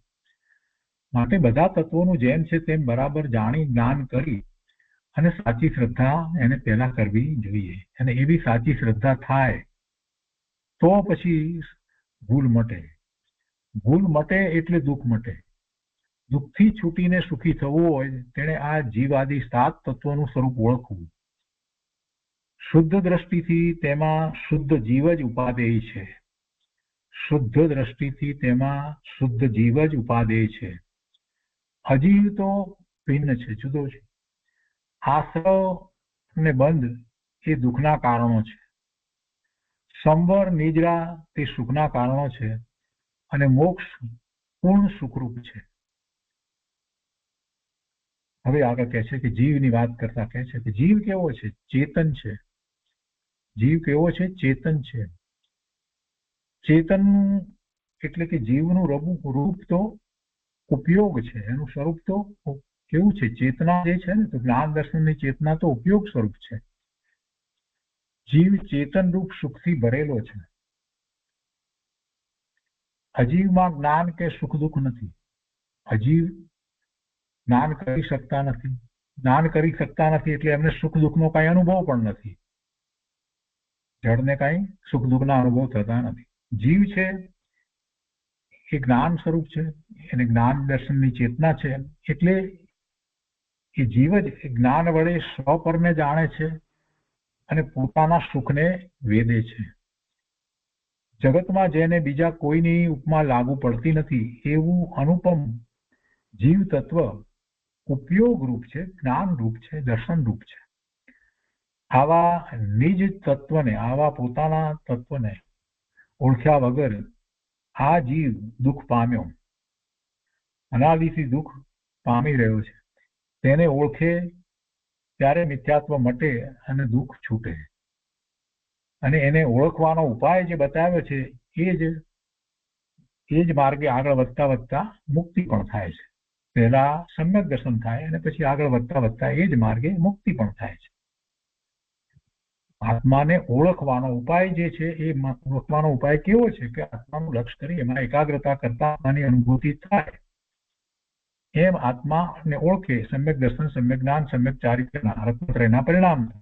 Speaker 2: માટે બધા તત્વોનું જેમ છે તેમ બરાબર જાણી જ્ઞાન કરી અને સાચી શ્રદ્ધા એને પહેલા કરવી જોઈએ. અને એવી સાચી શ્રદ્ધા થાય તો પછી ભૂલ મટે. ભૂલ મટે એટલે દુઃખ મટે. દુઃખથી છૂટીને સુખી થવું હોય તેણે આ જીવાદિ 7 તત્વોનું સ્વરૂપ ઓળખવું. શુદ્ધ દ્રષ્ટિથી તેમાં શુદ્ધ જીવ જ ઉપાદેય છે. શુદ્ધ દ્રષ્ટિથી તેમાં શુદ્ધ જીવ જ ઉપાદેય છે. અજીવ તો ભિન્ન છે, જુદો છે. આશ્રવ અને બંધ એ દુઃખના કારણો છે. સંવર નિજરા તે સુખના કારણો છે અને મોક્ષ પૂર્ણ સુખરૂપ છે. હવે આગળ કહે છે કે જીવની વાત કરતા કહે છે કે જીવ કેવો છે? ચેતન છે. જીવ કેવો છે? ચેતન છે. ચેતન એટલે કે જીવનું રૂપ તો ઉપયોગ છે. એનું સ્વરૂપ તો કેવું છે? ચેતના જે છે ને, તો જ્ઞાન દર્શનની ચેતના તો ઉપયોગ સ્વરૂપ છે. જીવ ચેતન રૂપ સુખથી ભરેલો છે. અજીવમાં જ્ઞાન કે સુખ દુઃખ નથી. અજીવ જ્ઞાન કરી શકતા નથી. જ્ઞાન કરી શકતા નથી એટલે એમને સુખ દુઃખનો કઈ અનુભવ પણ નથી. જળને કઈ સુખ દુઃખના અનુભવ થતા નથી. જીવ છે એ જ્ઞાન સ્વરૂપ છે, એને જ્ઞાન દર્શનની ચેતના છે. એટલે એ જીવ જ જ્ઞાન વડે સ્વપરને જાણે છે અને પોતાના સુખને વેદે છે. જગતમાં જેને બીજા કોઈની ઉપમા લાગુ પડતી નથી એવું અનુપમ જીવ તત્વ ઉપયોગ રૂપ છે, જ્ઞાન રૂપ છે, દર્શન રૂપ છે. આવા નિજ તત્વને, આવા પોતાના તત્વને ઓળખ્યા વગર આ જીવ દુઃખ પામ્યો, અનાદિથી દુઃખ પામી રહ્યો છે. તેને ઓળખે ત્યારે મિથ્યાત્વ મટે અને દુઃખ છૂટે. અને એને ઓળખવાનો ઉપાય જે બતાવ્યો છે એ જ માર્ગે આગળ વધતા વધતા મુક્તિ પણ થાય છે. પહેલા સમ્યક દર્શન થાય અને પછી આગળ વધતા વધતા એ જ માર્ગે મુક્તિ પણ થાય છે. આત્માને ઓળખવાનો ઉપાય જે છે એ ઓળખવાનો ઉપાય કેવો છે કે આત્માનું લક્ષ્ય કરી એમાં એકાગ્રતા કરતા આત્માની અનુભૂતિ થાય. એમ આત્માને ઓળખે સમ્યક દર્શન, સમ્યક જ્ઞાન, સમ્યક ચારિત્રના રત્નત્રયના પરિણામ.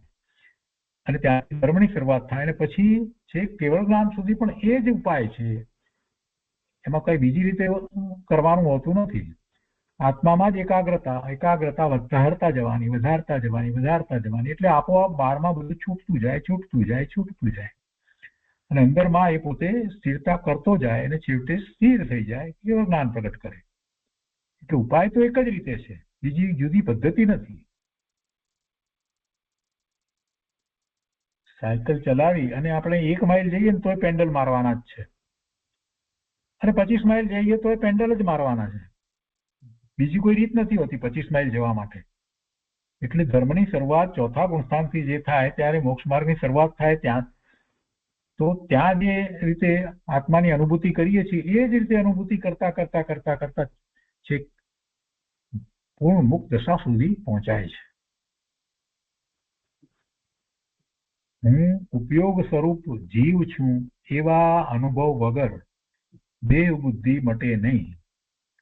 Speaker 2: અને ત્યાંથી ધર્મની શરૂઆત થાય અને પછી છેક કેવળ જ્ઞાન સુધી પણ એ જ ઉપાય છે. એમાં કઈ બીજી રીતે કરવાનું હોતું નથી. આત્મામાં જ એકાગ્રતા વધારતા જવાની એટલે આપોઆપ બહારમાં બધું છૂટતું જાય. અને અંદરમાં એ પોતે સ્થિરતા કરતો જાય અને છેવટે સ્થિર થઈ જાય, કેવળ જ્ઞાન પ્રગટ કરે. એટલે ઉપાય તો એક જ રીતે છે, બીજી જુદી પદ્ધતિ નથી. સાયકલ ચલાવી અને આપણે 1 માઇલ જઈએ ને તોય પેન્ડલ મારવાના જ છે, અને 25 માઇલ જઈએ તોય પેન્ડલ જ મારવાના છે. બીજી કોઈ રીત નથી હોતી 25 માઇલ જવા માટે. એટલે ધર્મની શરૂઆત ચોથા ગુણસ્થાનથી જે થાય ત્યારે મોક્ષ માર્ગની શરૂઆત થાય ત્યાં જે રીતે આત્માની અનુભૂતિ કરીએ છીએ એ જ રીતે અનુભૂતિ કરતા છેક પૂર્ણ મુક્ત દશા સુધી પહોંચાય છે. હું ઉપયોગ સ્વરૂપ જીવ છું એવા અનુભવ વગર દેહ બુદ્ધિ મટે નહીં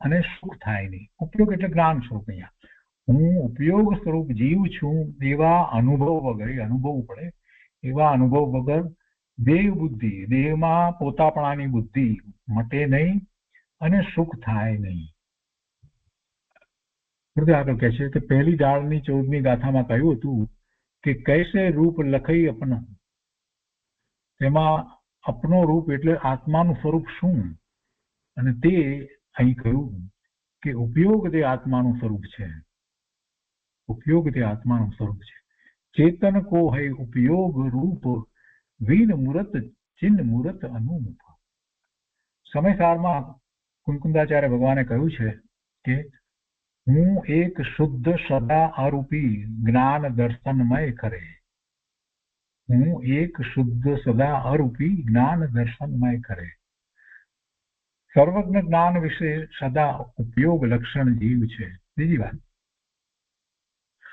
Speaker 2: અને સુખ થાય નહીં. ઉપયોગ એટલે જ્ઞાન સ્વરૂપ. અહીંયા હું ઉપયોગ સ્વરૂપ જીવ છું એવા અનુભવ વગર, એ અનુભવવું પડે, એવા અનુભવ વગર દેહ બુદ્ધિ, દેહમાં પોતાપણાની બુદ્ધિ મટે નહીં અને સુખ થાય નહીં. આગળ કહે છે કે પહેલી દાળની 14મી ગાથામાં કહ્યું હતું કે કૈસે રૂપ લખઈ અપનો. તેમાં અપનો રૂપ એટલે આત્માનું સ્વરૂપ શું, અને તે અહીં કહ્યું કે ઉપયોગ તે આત્માનું સ્વરૂપ છે. ચેતન કો હૈ ઉપયોગ રૂપ વિન મૂરત ચિન્ન મૂરત અનુપ. સમયસારમાં કુંકુંદાચાર્ય ભગવાને કહ્યું છે કે હું એક શુદ્ધ સદા અરૂપી જ્ઞાન દર્શનમય કરે. હું એક શુદ્ધ સદા અરૂપી જ્ઞાન દર્શનમય કરે. સર્વજ્ઞ જ્ઞાન વિશે સદા ઉપયોગ લક્ષણ જીવ છે. બીજી વાત,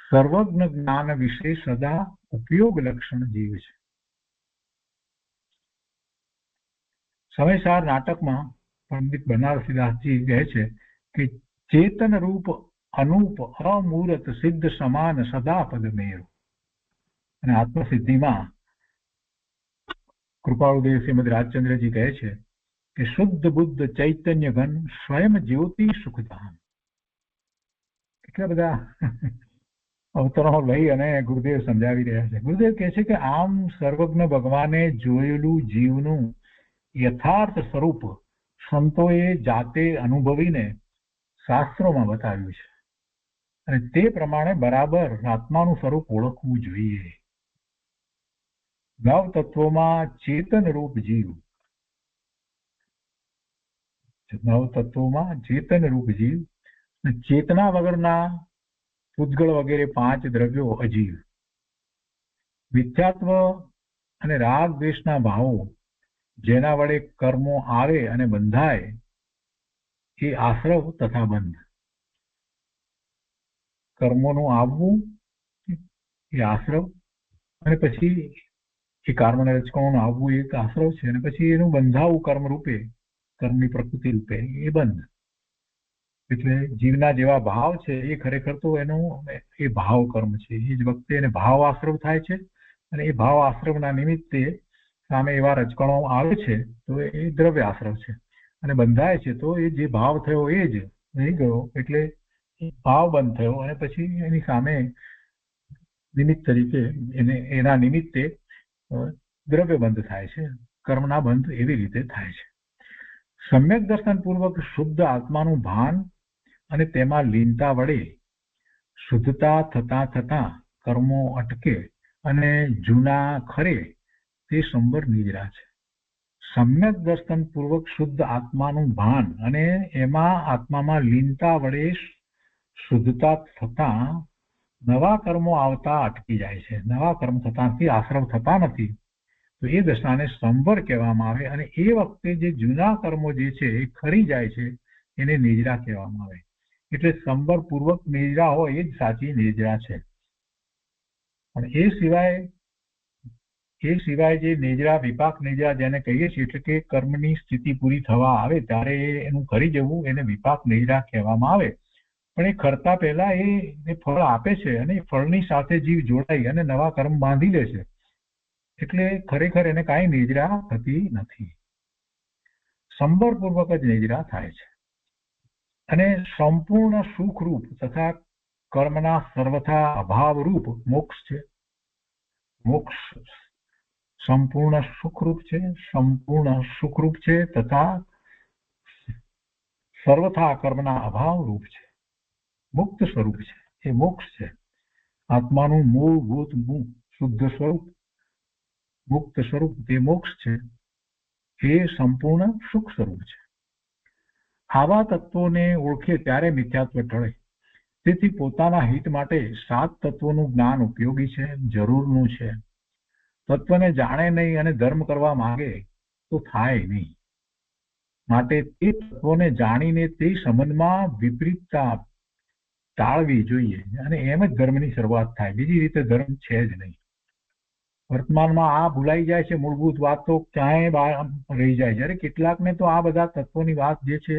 Speaker 2: સર્વજ્ઞ જ્ઞાન વિશે સદા ઉપયોગ લક્ષણ જીવ છે. સમયસાર નાટકમાં પંડિત બનારસીદાસજી કહે છે કે ચેતન રૂપ અનુપ અમૂર્ત સિદ્ધ સમાન સદા પદ મેરો. અને આત્મસિદ્ધિમાં કૃપાળુદેવ શ્રીમદ રાજચંદ્રજી કહે છે કે શુદ્ધ બુદ્ધ ચૈતન્ય ઘન સ્વયં જ્યોતિ સુખધામ. કેટલા બધા અવતરણો લઈ અને ગુરુદેવ સમજાવી રહ્યા છે. ગુરુદેવ કહે છે કે આમ સર્વજ્ઞ ભગવાને જોયેલું જીવનું યથાર્થ સ્વરૂપ સંતોએ જાતે અનુભવીને શાસ્ત્રોમાં બતાવ્યું છે, અને તે પ્રમાણે બરાબર આત્માનું સ્વરૂપ ઓળખવું જોઈએ. નવ તત્વોમાં ચેતન રૂપ જીવ, ચેતના વગરના પૂતગળ વગેરે 5 દ્રવ્યો અજીવ. મિથ્યાત્વ અને રાગ દ્વેષના ભાવો જેના વડે કર્મો આવે અને બંધાય એ આશ્રવ તથા બંધ. કર્મોનું આવવું એ આશ્રવ, અને પછી એ કર્મના રચકણોનું આવવું એક આશ્રવ છે, અને પછી એનું બંધાવું કર્મ રૂપે, કર્મની પ્રકૃતિ રૂપે એ બંધ. એટલે જીવના જેવા ભાવ છે એ ખરેખર તો એનું એ ભાવ કર્મ છે. એ જ વખતે એને ભાવ આશ્રવ થાય છે, અને એ ભાવ આશ્રવના નિમિત્તે સામે એવા રચકણો આવે છે તો એ દ્રવ્ય આશ્રવ છે, અને બંધાય છે તો એ જે ભાવ થયો એ જ નહીં ગયો, એટલે ભાવ બંધ થયો, અને પછી એની સામે નિમિત્ત તરીકે એના નિમિત્તે દ્રવ્ય બંધ થાય છે. કર્મના બંધ એવી રીતે થાય છે. સમ્યક દર્શન પૂર્વક શુદ્ધ આત્માનું ભાન અને તેમાં લીનતા વડે શુદ્ધતા થતા કર્મો અટકે અને જૂના ખરે તે સંબર નિજરા છે. સમ્યક દર્શન પૂર્વક શુદ્ધ આત્માનું ભાન અને એમાં આત્મામાં લીનતા વડે શુદ્ધતા થતા નવા કર્મો આવતા અટકી જાય છે. નવા કર્મ થતાથી આશ્રવ થતા નથી, તો એ દશાને સંવર કહેવામાં આવે. અને એ વખતે જે જૂના કર્મો જે છે એ ખરી જાય છે એને નિજરા કહેવામાં આવે. એટલે સંવર પૂર્વક નિજરા હોય એ જ સાચી નિજરા છે. પણ એ સિવાય જે નિજરા, વિપાક નિજરા જેને કહીએ છીએ, એટલે કે કર્મની સ્થિતિ પૂરી થવા આવે ત્યારે એનું કરી જવું, એને વિપાક નિજરા કહેવામાં આવે. પણ એ ખરતા પહેલા એ ફળ આપે છે અને એ ફળની સાથે જીવ જોડાઈ અને નવા કર્મ બાંધી લે છે. એટલે ખરેખર એને કાંઈ નિદ્રા થતી નથી, સંબરપૂર્વક જ નિદ્રા થાય છે. અને સંપૂર્ણ સુખરૂપ તથા કર્મના સર્વથા અભાવરૂપ મોક્ષ છે. મોક્ષ સંપૂર્ણ સુખરૂપ છે, સંપૂર્ણ સુખરૂપ છે તથા સર્વથા કર્મના અભાવરૂપ છે, મુક્ત સ્વરૂપ છે. એ મોક્ષ છે. આત્માનું મૂળભૂત શુદ્ધ સ્વરૂપ, મુક્ત સ્વરૂપ તે મોક્ષ છે. એ સંપૂર્ણ સુખ સ્વરૂપ છે. આવા તત્વોને ઓળખે ત્યારે મિથ્યાત્વ ટળે. તેથી પોતાના હિત માટે 7 તત્વોનું જ્ઞાન ઉપયોગી છે, જરૂરનું છે. તત્વને જાણે નહીં અને ધર્મ કરવા માંગે તો થાય નહીં. માટે તે તત્વોને જાણીને તે સંબંધમાં વિપરીતતા ટાળવી જોઈએ અને એમ જ ધર્મની શરૂઆત થાય. બીજી રીતે ધર્મ છે જ નહીં. વર્તમાનમાં આ ભૂલાઈ જાય છે, મૂળભૂત વાત તો ક્યાંય રહી જાય. જ્યારે કેટલાકને તો આ બધા તત્વોની વાત જે છે,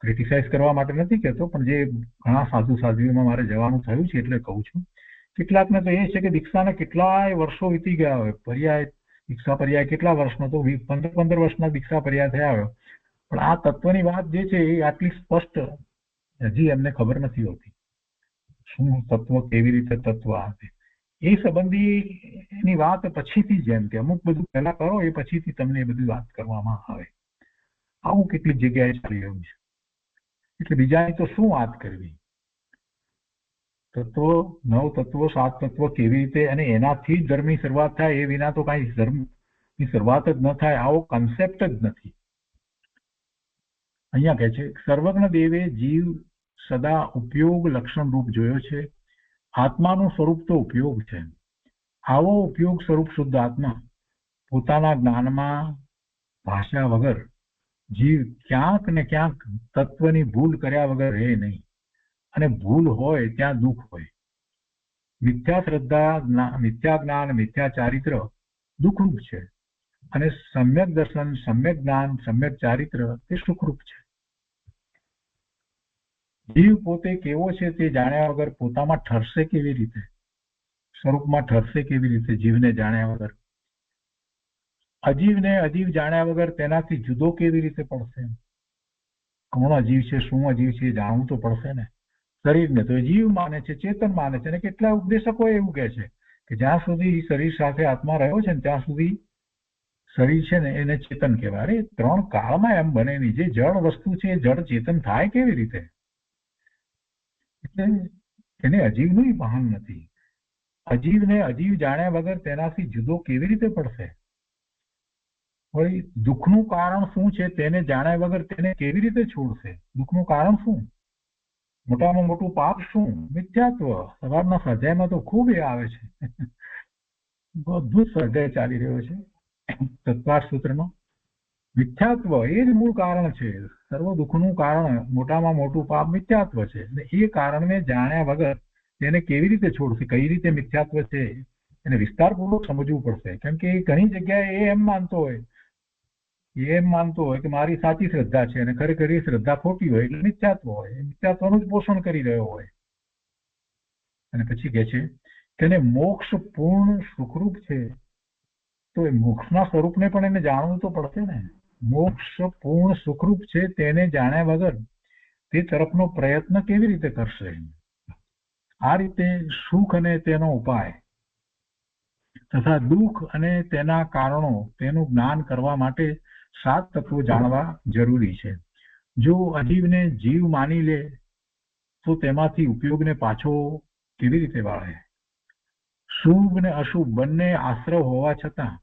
Speaker 2: ક્રિટિસાઇઝ કરવા માટે નથી કહેતો, પણ જે ઘણા સાધુઓમાં મારે જવાનું થયું છે એટલે કહું છું. કેટલાકને તો એ છે કે દીક્ષાને કેટલાય વર્ષો વીતી ગયા હોય, પર્યાય દીક્ષા પર્યાય કેટલા વર્ષનો, તો 15 વર્ષના દીક્ષા પર્યાય થયા હોય, પણ આ તત્વની વાત જે છે એ આટલી સ્પષ્ટ હજી એમને ખબર નથી હોતી. શું તત્વ, કેવી રીતે તત્વ આવે એ સંબંધીની વાત પછીથી, જેમ કે અમુક બધું પહેલા કરો એ પછીથી તમને એ બધી વાત કરવામાં આવે. આવું કેટલીક જગ્યાએ ચાલી રહ્યું છે. એટલે બીજાની તો શું વાત કરવી. તત્વો, 9 તત્વો, 7 તત્વો કેવી રીતે, અને એનાથી જ ધર્મની શરૂઆત થાય, એ વિના તો કાંઈ ધર્મની શરૂઆત જ ન થાય. આવો કન્સેપ્ટ જ નથી. અહીંયા કહે છે, સર્વજ્ઞ દેવે જીવ સદા ઉપયોગ લક્ષણ રૂપ જોયો છે. આત્માનું સ્વરૂપ તો ઉપયોગ છે. આવો ઉપયોગ સ્વરૂપ શુદ્ધ આત્મા પોતાના જ્ઞાનમાં ભાષા વગર જીવ ક્યાંક ને ક્યાંક તત્વની ભૂલ કર્યા વગર રહે નહીં. અને ભૂલ હોય ત્યાં દુઃખ હોય. મિથ્યા શ્રદ્ધા, મિથ્યા જ્ઞાન, મિથ્યા ચારિત્ર દુઃખરૂપ છે. અને સમ્યક દર્શન, સમ્યક જ્ઞાન, સમ્યક ચારિત્ર તે સુખરૂપ છે. જીવ પોતે કેવો છે તે જાણ્યા વગર પોતામાં ઠરશે કેવી રીતે, સ્વરૂપમાં ઠરશે કેવી રીતે જીવને જાણ્યા વગર. અજીવને અજીવ જાણ્યા વગર તેનાથી જુદો કેવી રીતે પડશે. કોણ અજીવ છે, શું અજીવ છે જાણવું તો પડશે ને. શરીરને તો જીવ માને છે, ચેતન માને છે, અને કેટલા ઉપદેશકો એવું કહે છે કે જ્યાં સુધી શરીર સાથે આત્મા રહ્યો છે ને ત્યાં સુધી શરીર છે ને એને ચેતન કહેવાય. અરે 3 કાળમાં એમ બને નહીં. જે જળ વસ્તુ છે એ જળ ચેતન થાય કેવી રીતે? એટલે એને અજીવનું ભાન નથી. અજીવને અજીવ જાણ્યા વગર તેનાથી જુદો કેવી રીતે પડશે? વળી દુઃખનું કારણ શું છે તેને જાણ્યા વગર તેને કેવી રીતે છોડશે? દુઃખનું કારણ શું? મોટામાં મોટું પાપ શું? મિથ્યાત્વ. સવારના સ્વાધ્યાયમાં તો ખૂબ એ આવે છે. બધું સ્વાધ્યાય ચાલી રહ્યો છે તત્વાર્થ સૂત્રમાં. મિથ્યાત્વ એ જ મૂળ કારણ છે. સર્વ દુઃખનું કારણ, મોટામાં મોટું પાપ મિથ્યાત્વ છે. અને એ કારણને જાણ્યા વગર તેને કેવી રીતે છોડશે? કઈ રીતે મિથ્યાત્વ છે એને વિસ્તારપૂર્વક સમજવું પડશે. કેમ કે ઘણી જગ્યાએ એ એમ માનતો હોય કે મારી સાચી શ્રદ્ધા છે અને ખરેખર એ શ્રદ્ધા ખોટી હોય એટલે મિથ્યાત્વ હોય. એ મિથ્યાત્વનું જ પોષણ કરી રહ્યો હોય. અને પછી કહે છે કે મોક્ષ પૂર્ણ સુખરૂપ છે, તો એ મોક્ષના સ્વરૂપને પણ એને જાણવું તો પડશે ને. મોક્ષ પૂર્ણ સુખરૂપ છે તેને જાણ્યા વગર તે તરફનો પ્રયત્ન કેવી રીતે કરશે? આ રીતે સુખ અને તેનો ઉપાય તથા દુઃખ અને તેના કારણો તેનું જ્ઞાન કરવા માટે 7 તત્વો જાણવા જરૂરી છે. જો અજીવને જીવ માની લે તો તેમાંથી ઉપયોગને પાછો કેવી રીતે વાળે? શુભ ને અશુભ બંને આશ્રવ હોવા છતાં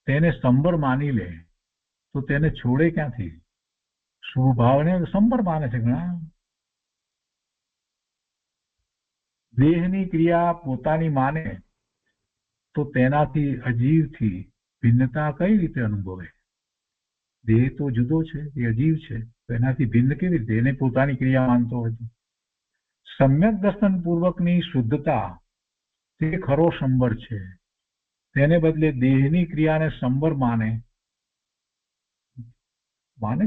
Speaker 2: તેને સંબર માની લે તો તેને છોડે ક્યાંથી? શુભ ભાવને સંબર માને છે ઘણા. દેહની ક્રિયા પોતાની માને તો તેનાથી અજીવથી ભિન્નતા કઈ રીતે અનુભવે? દેહ તો જુદો છે, એ અજીવ છે, તો એનાથી ભિન્ન કેવી રીતે? એને પોતાની ક્રિયા માનતો હોય તો. સમ્યક દર્શન પૂર્વકની શુદ્ધતા તે ખરો સંબર છે. તેને બદલે દેહની ક્રિયાને સંબર માને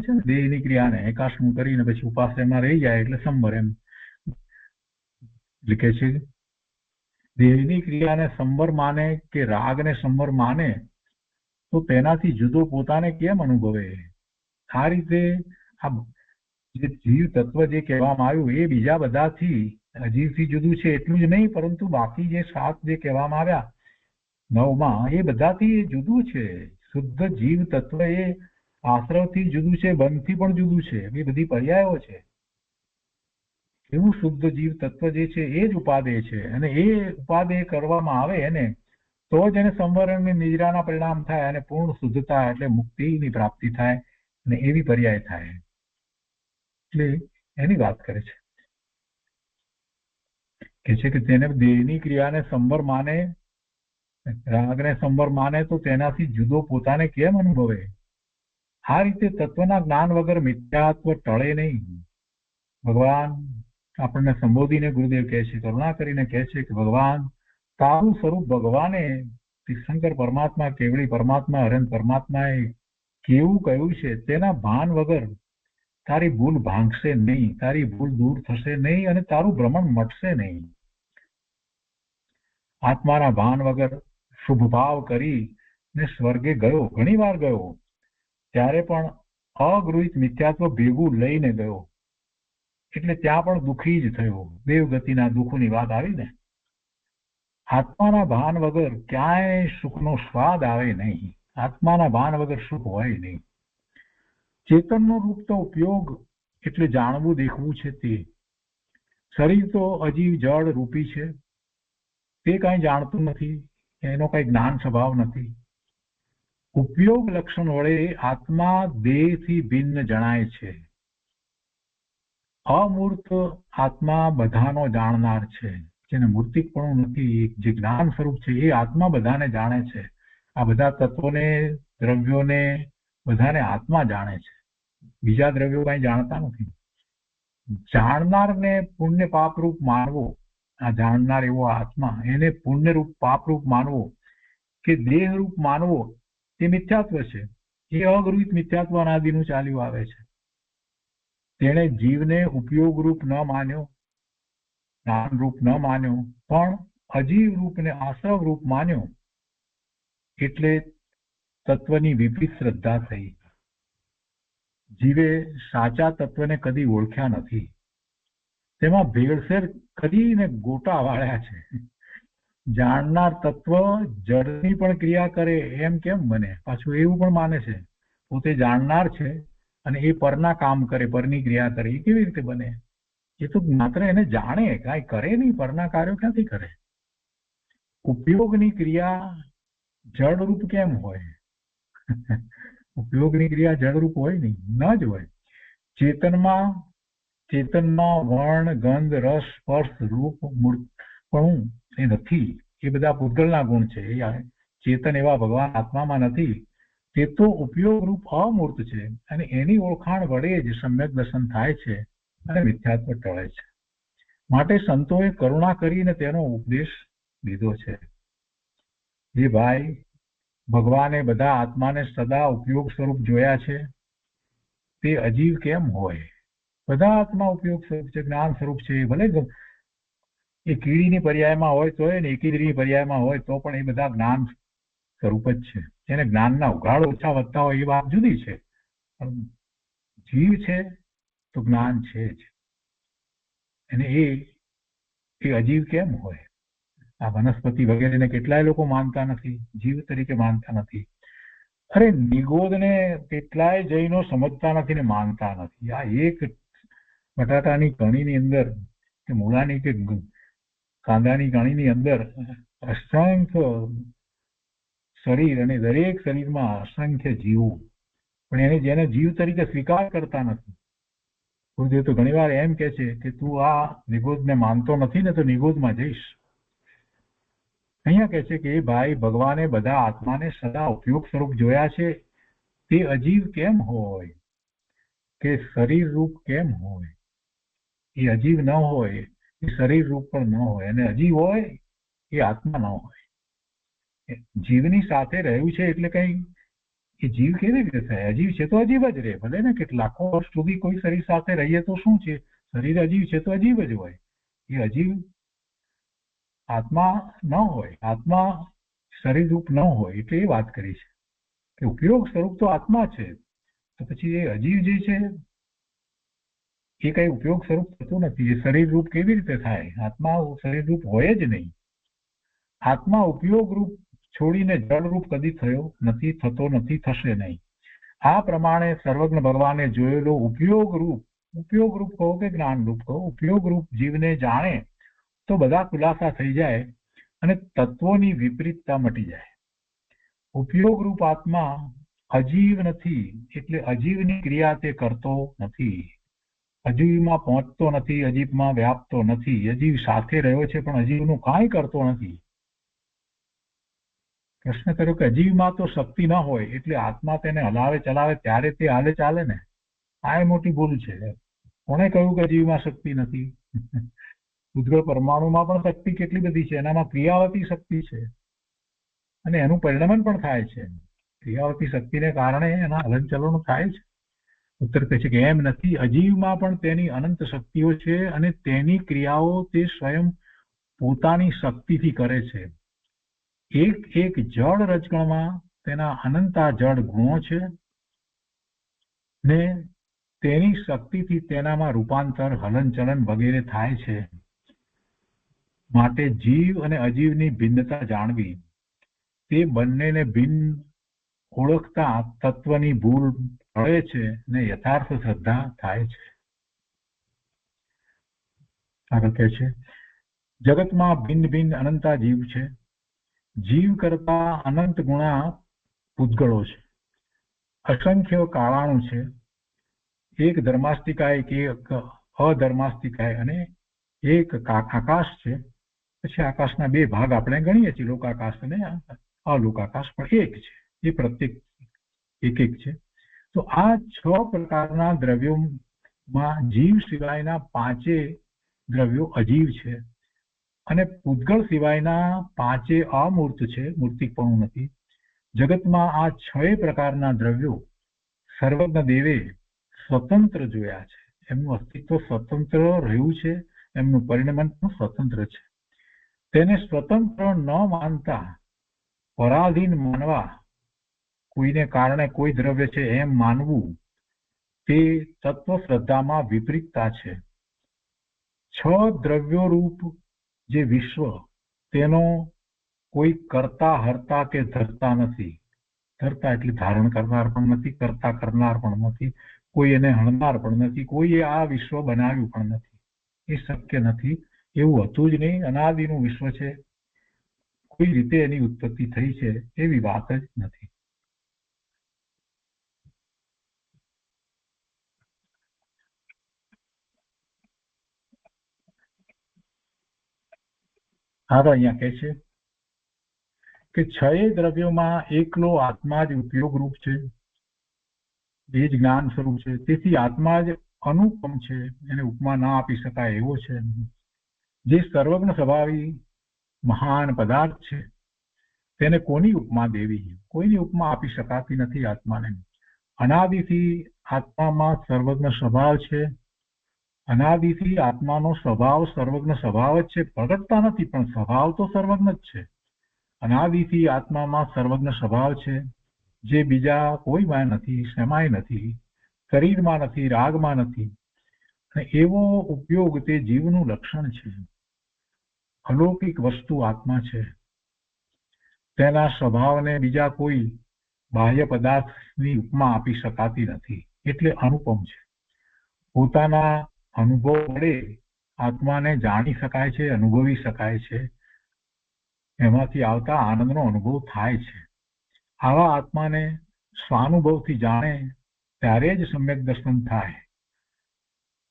Speaker 2: છે ને, દેહની ક્રિયાને એકાશ્મ કરીને પછી ઉપાશ્રયમાં રહી જાય એટલે સંબર. એમ એટલે કે છે દેહની ક્રિયાને સંવર માને કે રાગને સંવર માને તો તેનાથી જુદો પોતાને કેમ અનુભવે? આ રીતે આ જે જીવ તત્વ જે કહેવામાં આવ્યું એ બીજા બધાથી અજીવથી જુદું છે એટલું જ નહીં, પરંતુ બાકી જે 7 જે કહેવામાં આવ્યા 9માં એ બધાથી જુદું છે. શુદ્ધ જીવ તત્વ એ આશ્રવથી જુદું છે, બંધથી પણ જુદું છે. એ બધી પર્યાયો છે. એવું શુદ્ધ જીવ તત્વ જે છે એ જ ઉપાદેય છે, અને એ ઉપાદેય કરવામાં આવે એને તો જ એને સંવરણ અને નિદ્રાના પરિણામ થાય અને પૂર્ણ શુદ્ધતા એટલે મુક્તિની પ્રાપ્તિ થાય અને એવી પર્યાય થાય. એટલે એની વાત કરે છે કે તેને દેહની ક્રિયાને સંવર માને, રાગને સંવર માને તો તેનાથી જુદો પોતાને કેમ અનુભવે? આ રીતે તત્વના જ્ઞાન વગર મિથ્યાત્વ ટળે નહીં. ભગવાન આપણને સંબોધીને ગુરુદેવ કહે છે, કરુણા કરીને કહે છે કે ભગવાન તારું સ્વરૂપ ભગવાને શંકર પરમાત્મા, કેવળી પરમાત્મા, હરેન પરમાત્માએ કેવું કહ્યું છે તેના ભાન વગર તારી ભૂલ ભાંગશે નહીં, તારી ભૂલ દૂર થશે નહીં અને તારું ભ્રમણ મટશે નહીં. આત્માના ભાન વગર શુભ ભાવ કરી ને સ્વર્ગે ગયો, ઘણી વાર ગયો, ત્યારે પણ અગૃહિત મિથ્યાત્વ ભેગું લઈને ગયો, એટલે ત્યાં પણ દુઃખી જ થયો. દેવગતિના દુઃખની વાત આવી ને. આત્માના ભાન વગર ક્યાંય સુખનો સ્વાદ આવે નહીં. આત્માના ભાન વગર સુખ હોય નહીં. ચેતનનો રૂપ તો ઉપયોગ એટલે જાણવું, દેખવું છે તે. શરીર તો અજીવ જળ રૂપી છે, તે કાંઈ જાણતું નથી, એનો કઈ જ્ઞાન સ્વભાવ નથી. ઉપયોગ લક્ષણ વડે આત્મા દેહથી ભિન્ન જણાય છે. અમૂર્ત આત્મા બધાનો જાણનાર છે, જેને મૂર્તિકપણું નથી, જે જ્ઞાન સ્વરૂપ છે એ આત્મા બધાને જાણે છે. આ બધા તત્વોને, દ્રવ્યોને બધાને આત્મા જાણે છે, બીજા દ્રવ્યો કઈ જાણતા નથી. જાણનારને પુણ્ય પાપરૂપ માનવો, આ જાણનાર એવો આત્મા, એને પુણ્યરૂપ પાપરૂપ માનવો કે દેહરૂપ માનવો એ મિથ્યાત્વ છે. એ અગૃહિત મિથ્યાત્વ અનાદિનું ચાલ્યું આવે છે. તેણે જીવને ઉપયોગરૂપ ન માન્યો, જ્ઞાનરૂપ ન માન્યો, પણ અજીવ રૂપને આશ્રવ રૂપ માન્યો, એટલે તત્વની વિપરીત શ્રદ્ધા થઈ. જીવે સાચા તત્વને કદી ઓળખ્યા નથી, તેમાં ભેળસેળ કરીને ગોટા વાળ્યા છે. જાણનાર તત્વ જળની પણ ક્રિયા કરે એમ કેમ બને? પાછું એવું પણ માને છે પોતે જાણનાર છે અને એ પરના કામ કરે, પરની ક્રિયા કરે, એ કેવી રીતે બને? એ તો માત્ર એને જાણે, કાંઈ કરે નહીં, પરના કાર્યો ક્યાંથી કરે? ઉપયોગની ક્રિયા જળરૂપ કેમ હોય? ઉપયોગની ક્રિયા જળરૂપ હોય નહીં, ન જ હોય. ચેતનમાં વર્ણ, ગંધ, રસ, સ્પર્શ, રૂપ, મૂર્તપણું એ નથી. એ બધા પૂતગલના ગુણ છે. એ ચેતન એવા ભગવાન આત્મામાં નથી. તે તો ઉપયોગરૂપ અમૂર્ત છે અને એની ઓળખાણ વડે જ સમ્યક દર્શન થાય છે અને મિથ્યાત્વ ટળે છે. માટે સંતોએ કરુણા કરીને તેનો ઉપદેશ લીધો છે. જે ભાઈ ભગવાને બધા આત્માને સદા ઉપયોગ સ્વરૂપ જોયા છે તે અજીવ કેમ હોય? બધા આત્મા ઉપયોગ સ્વરૂપ છે, જ્ઞાન સ્વરૂપ છે. ભલે એ કીડીની પર્યાયમાં હોય તો ને એકીદરીની પર્યાયમાં હોય તો પણ એ બધા જ્ઞાન સ્વરૂપ જ છે. એને જ્ઞાનના ઉઘાડ ઓછા વધતા હોય એ વાત જુદી છે, પણ જીવ છે તો જ્ઞાન છે જ. અને એ અજીવ કેમ હોય? આ વનસ્પતિ વગેરેને કેટલાય લોકો માનતા નથી, જીવ તરીકે માનતા નથી. અરે નિગોદને કેટલાય જૈનો સમજતા નથી ને માનતા નથી. આ એક બટાટાની કણીની અંદર કે મૂળાની કે કાંદાની કણીની અંદર અસંખ્ય શરીર અને દરેક શરીરમાં અસંખ્ય જીવો, પણ એને જેને જીવ તરીકે સ્વીકાર કરતા નથી. ગુરુદેવ તો ઘણી વાર એમ કે છે કે તું આ નિગોદને માનતો નથી ને તો નિગોદમાં જઈશ. અહીંયા કહે છે કે એ ભાઈ ભગવાને બધા આત્માને સદા ઉપયોગ સ્વરૂપ જોયા છે. તે અજીવ કેમ હોય? કે શરીર રૂપ કેમ હોય? એ અજીવ ન હોય, એ શરીર રૂપ પણ ન હોય, અને અજીવ હોય એ આત્મા ન હોય. જીવની સાથે રહ્યું છે એટલે કઈ એ જીવ કેવી રીતે થાય? અજીવ છે તો અજીવ જ રહે, ભલે ને કેટલાકો વર્ષ સુધી કોઈ શરીર સાથે રહીએ તો શું છે? શરીર અજીવ છે તો અજીવ જ હોય. એ અજીવ આત્મા ન હોય, આત્મા શરીર રૂપ ન હોય, એટલે એ વાત કરી છે કે ઉપયોગ સ્વરૂપ તો આત્મા છે, તો પછી એ અજીવ જે છે એ કઈ ઉપયોગ સ્વરૂપ થતું નથી. એ શરીર રૂપ કેવી રીતે થાય? આત્મા શરીર રૂપ હોય જ નહીં. આત્મા ઉપયોગ રૂપ છોડીને જળ રૂપ કદી થયો નથી, થતો નથી, થશે નહીં. આ પ્રમાણે સર્વજ્ઞ ભગવાને જોયેલો ઉપયોગ રૂપ કહો કે જ્ઞાન રૂપ કહો, ઉપયોગ રૂપ જીવને જાણે તો બધા ખુલાસા થઈ જાય અને તત્વોની વિપરીતતા મટી જાય. ઉપયોગ રૂપ આત્મા અજીવ નથી, એટલે અજીવની ક્રિયા તે કરતો નથી. અજીવમાં પહોંચતો નથી, અજીવમાં વ્યાપતો નથી. અજીવ સાથે રહ્યો છે પણ અજીવનું કાંઈ કરતો નથી. પ્રશ્ન કર્યો કે અજીવમાં તો શક્તિ ન હોય એટલે આત્મા તેને હલાવે ચલાવે ત્યારે તે હાલે ચાલે ને? આ એ મોટી ભૂલ છે. કોણે કહ્યું કે અજીવમાં શક્તિ નથી? ઉદ્ગળ પરમાણુમાં પણ શક્તિ કેટલી બધી છે, એનામાં ક્રિયાવતી શક્તિ છે અને એનું પરિણમન પણ થાય છે. ક્રિયાવતી શક્તિને કારણે એના હલનચલનો થાય છે. ઉત્તર કહે છે કે એમ નથી, અજીવમાં પણ તેની અનંત શક્તિઓ છે અને તેની ક્રિયાઓ તે સ્વયં પોતાની શક્તિથી કરે છે. એક એક જળ રજકણમાં તેના અનંતા જળ ગુણો છે ને તેની શક્તિથી તેનામાં રૂપાંતર, હલનચલન વગેરે થાય છે. માટે જીવ અને અજીવની ભિન્નતા જાણવી, તે બંનેને ભિન્ન ઓળખતા તત્વની ભૂલ ટળે છે ને યથાર્થ શ્રદ્ધા થાય છે. આગળ કહે છે, જગતમાં ભિન્ન ભિન્ન અનંતા જીવ છે. જીવ કરતા અનંત ગુણા પૂતગળો છે. અસંખ્ય કાળાણુ છે. એક ધર્માસ્તિકાય, એક અધર્માસ્તિકાય અને એક આકાશ છે. પછી આકાશના બે ભાગ આપણે ગણીએ છીએ, લોકાકાશ અને અલોકાકાશ, પણ એક છે. એ પ્રત્યેક એક એક છે. તો આ 6 પ્રકારના દ્રવ્યોમાં જીવ સિવાયના 5 દ્રવ્યો અજીવ છે અને પૂતગળ સિવાયના 5 અમૂર્ત છે, મૂર્તિક પણ નથી. જગતમાં આ 6 પ્રકારના દ્રવ્યો સર્વજ્ઞ દેવે સ્વતંત્ર જોયા છે. એમનું અસ્તિત્વ સ્વતંત્ર રહ્યું છે, એમનું પરિણમન પણ સ્વતંત્ર છે. તેને સ્વતંત્ર ન માનતા પરાધીન માનવા, કોઈને કારણે કોઈ દ્રવ્ય છે એમ માનવું, તે તત્વ શ્રદ્ધામાં વિપરીતતા છે. 6 દ્રવ્યો રૂપ જે વિશ્વ, તેનો કોઈ કરતા, હરતા કે ધરતા નથી. ધરતા એટલે ધારણ કરનાર પણ નથી, કરતા કરનાર પણ નથી, કોઈ એને હણનાર પણ નથી, કોઈએ આ વિશ્વ બનાવ્યું પણ નથી. એ શક્ય નથી. એવું હતું જ નહીં. અનાદિનું વિશ્વ છે, કોઈ રીતે એની ઉત્પત્તિ થઈ છે એવી વાત જ નથી. હા, તો અહીંયા કહે છે કે 6 દ્રવ્યોમાં એકલો આત્મા જ ઉપયોગ રૂપ છે, એ જ જ્ઞાન સ્વરૂપ છે. તેથી આત્મા જ અનુપમ છે, એને ઉપમા ના આપી શકાય એવો છે. જે સર્વજ્ઞ સ્વભાવી મહાન પદાર્થ છે તેને કોની ઉપમા દેવી? કોઈની ઉપમા આપી શકાતી નથી આત્માને. અનાદિથી આત્મામાં સર્વજ્ઞ સ્વભાવ છે. અનાદિથી આત્માનો સ્વભાવ સર્વજ્ઞ સ્વભાવ જ છે. પ્રગટતા નથી પણ સ્વભાવ તો સર્વજ્ઞ જ છે. અનાદિથી આત્મામાં સર્વજ્ઞ સ્વભાવ છે, જે બીજા કોઈમાં નથી, શેમાંય નથી, શરીરમાં નથી, રાગમાં નથી. અને એવો ઉપયોગ તે જીવનું લક્ષણ છે. અલૌકિક વસ્તુ આત્મા છે. તેના સ્વભાવને બીજા કોઈ બાહ્ય પદાર્થની ઉપમા આપી શકાતી નથી, એટલે અનુપમ છે. પોતાના અનુભવ વડે આત્માને જાણી શકાય છે, અનુભવી શકાય છે. એમાંથી આવતા આનંદનો અનુભવ થાય છે. આવા આત્માને સ્વાનુભવથી જાણે ત્યારે જ સમ્યક દર્શન થાય,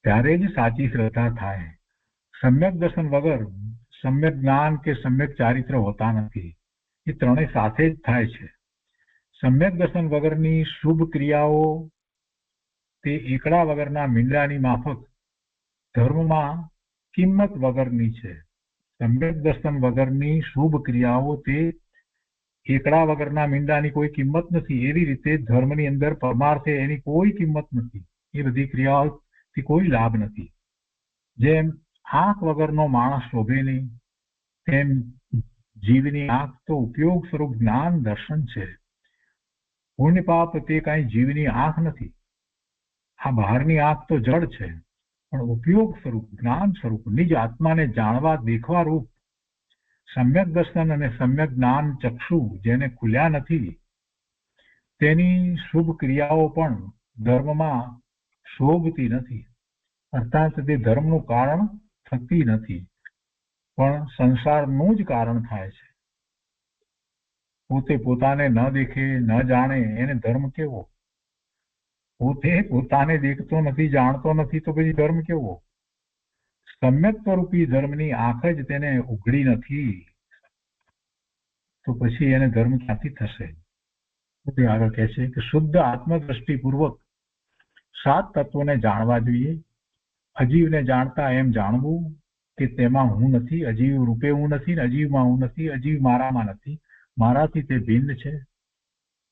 Speaker 2: ત્યારે જ સાચી શ્રદ્ધા થાય. સમ્યક દર્શન વગર સમ્યક જ્ઞાન કે સમ્યક ચારિત્ર હોતા નથી. એ ત્રણેય સાથે જ થાય છે. સમ્યક દર્શન વગરની શુભ ક્રિયાઓ તે એકડા વગરના મીંડાની માફક ધર્મમાં કિંમત વગરની છે. સમ્યક દર્શન વગરની શુભ ક્રિયાઓ તે એકડા વગરના મીંડાની કોઈ કિંમત નથી. એવી રીતે ધર્મની અંદર પરમાર્થે એની કોઈ કિંમત નથી. એ બધી ક્રિયાઓથી કોઈ લાભ નથી. જેમ આંખ વગરનો માણસ શોભે નહીં, તેમ જીવની આંખ તો ઉપયોગ સ્વરૂપ જ્ઞાન દર્શન છે. પુણ્ય પાપ તે કાંઈ જીવની આંખ નથી. આ બહારની આંખ તો જડ છે, પણ ઉપયોગ સ્વરૂપ જ્ઞાન સ્વરૂપ નિજ આત્માને જાણવા દેખવા રૂપ સમ્યક દર્શન અને સમ્યક જ્ઞાન ચક્ષુ જેને ખુલ્યા નથી, તેની શુભ ક્રિયાઓ પણ ધર્મમાં શોભતી નથી. અર્થાત તે ધર્મનું કારણ થતી નથી, પણ સંસારનું જ કારણ થાય છે. પોતે પોતાને ન દેખે ન જાણે એને ધર્મ કેવો? પોતે પોતાને દેખતો નથી, જાણતો નથી, તો પછી ધર્મ કેવો? સમ્યક સ્વરૂપી ધર્મની આંખ જ તેને ઉઘડી નથી, તો પછી એને ધર્મ ક્યાંથી થશે? તે આગળ કહે છે કે શુદ્ધ આત્મદ્રષ્ટિપૂર્વક 7 તત્વોને જાણવા જોઈએ. અજીવને જાણતા એમ જાણવું કે તેમાં હું નથી, અજીવ રૂપે હું નથી, અજીવમાં હું નથી, અજીવ મારામાં નથી, મારાથી તે ભિન્ન છે.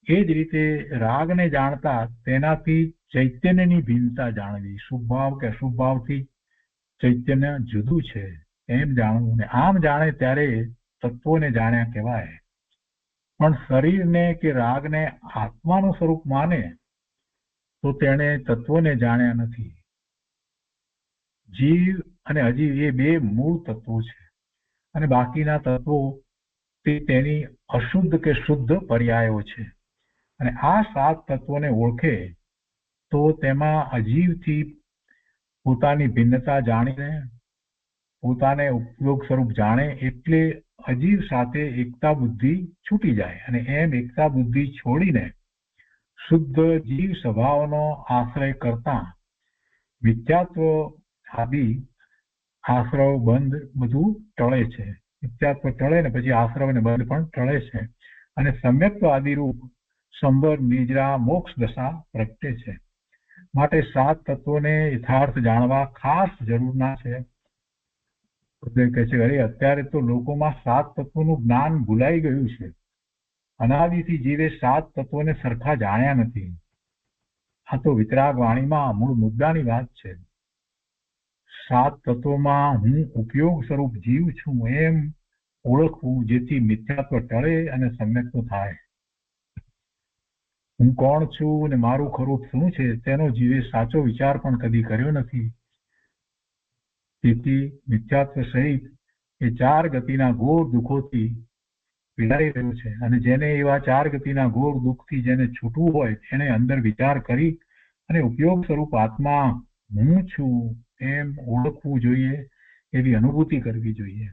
Speaker 2: એ જ રીતે રાગને જાણતા તેનાથી ચૈતન્યની ભિન્નતા જાણવી, શુભ ભાવ કે અશુભ ભાવથી ચૈતન્ય જુદું છે એમ જાણવું. ને આમ જાણે ત્યારે તત્વોને જાણ્યા કહેવાય. પણ શરીરને કે રાગને આત્માનું સ્વરૂપ માને તો તેણે તત્વોને જાણ્યા નથી. જીવ અને અજીવ એ બે મૂળ તત્વો છે, અને બાકીના તત્વો તે તેની અશુદ્ધ કે શુદ્ધ પર્યાયો છે. અને આ 7 તત્વોને ઓળખે તો તેમાં અજીવથી પોતાની ભિન્નતા જાણીને પોતાને ઉપયોગ સ્વરૂપ જાણે, એટલે અજીવ સાથે એકતા બુદ્ધિ છૂટી જાય. અને એમ એકતા બુદ્ધિ છોડીને શુદ્ધ જીવ સ્વભાવનો આશ્રય કરતા મિથ્યાત્વ આદિ આશ્રવ બંધ બધું ટળે છે. મિથ્યાત્વ ટળે ને પછી આશ્રવ ને બંધ પણ ટળે છે, અને સમ્યક્ત્વ આદિ રૂપ સંબર નિદ્રા મોક્ષ દશા પ્રગટે છે. માટે 7 તત્વોને યથાર્થ જાણવા ખાસ જરૂરના છે. કહે છે અરે અત્યારે તો લોકોમાં 7 તત્વોનું જ્ઞાન ભૂલાઈ ગયું છે. અનાદિથી જીવે 7 તત્વોને સરખા જાણ્યા નથી. આ તો વિતરાગ વાણીમાં મૂળ મુદ્દાની વાત છે. 7 તત્વોમાં હું ઉપયોગ સ્વરૂપ જીવ છું એમ ઓળખવું, જેથી મિથ્યાત્વ ટળે અને સમ્યક્ત્વ થાય. હું કોણ છું અને મારું ખરું શું છે તેનો જીવે સાચો વિચાર પણ કદી કર્યો નથી. તેથી મિથ્યાત્વ સહિત એ 4 ગતિના ઘોર દુઃખોથી પીડાઈ રહ્યો છે. અને જેને એવા 4 ગતિના ઘોર દુઃખથી જેને છૂટવું હોય એને અંદર વિચાર કરી અને ઉપયોગ સ્વરૂપ આત્મા હું છું એમ ઓળખવું જોઈએ, એવી અનુભૂતિ કરવી જોઈએ.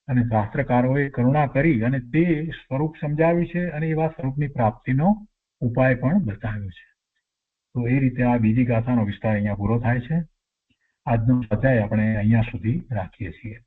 Speaker 2: અને શાસ્ત્રકારોએ કરુણા કરી અને તે સ્વરૂપ સમજાવ્યું છે, અને એવા સ્વરૂપની પ્રાપ્તિનો ઉપાય પણ બતાવ્યો છે. તો એ રીતે આ બીજી ગાથાનો વિસ્તાર અહીંયા પૂરો થાય છે. આજનો સ્વાધ્યાય આપણે અહીંયા સુધી રાખીએ છીએ.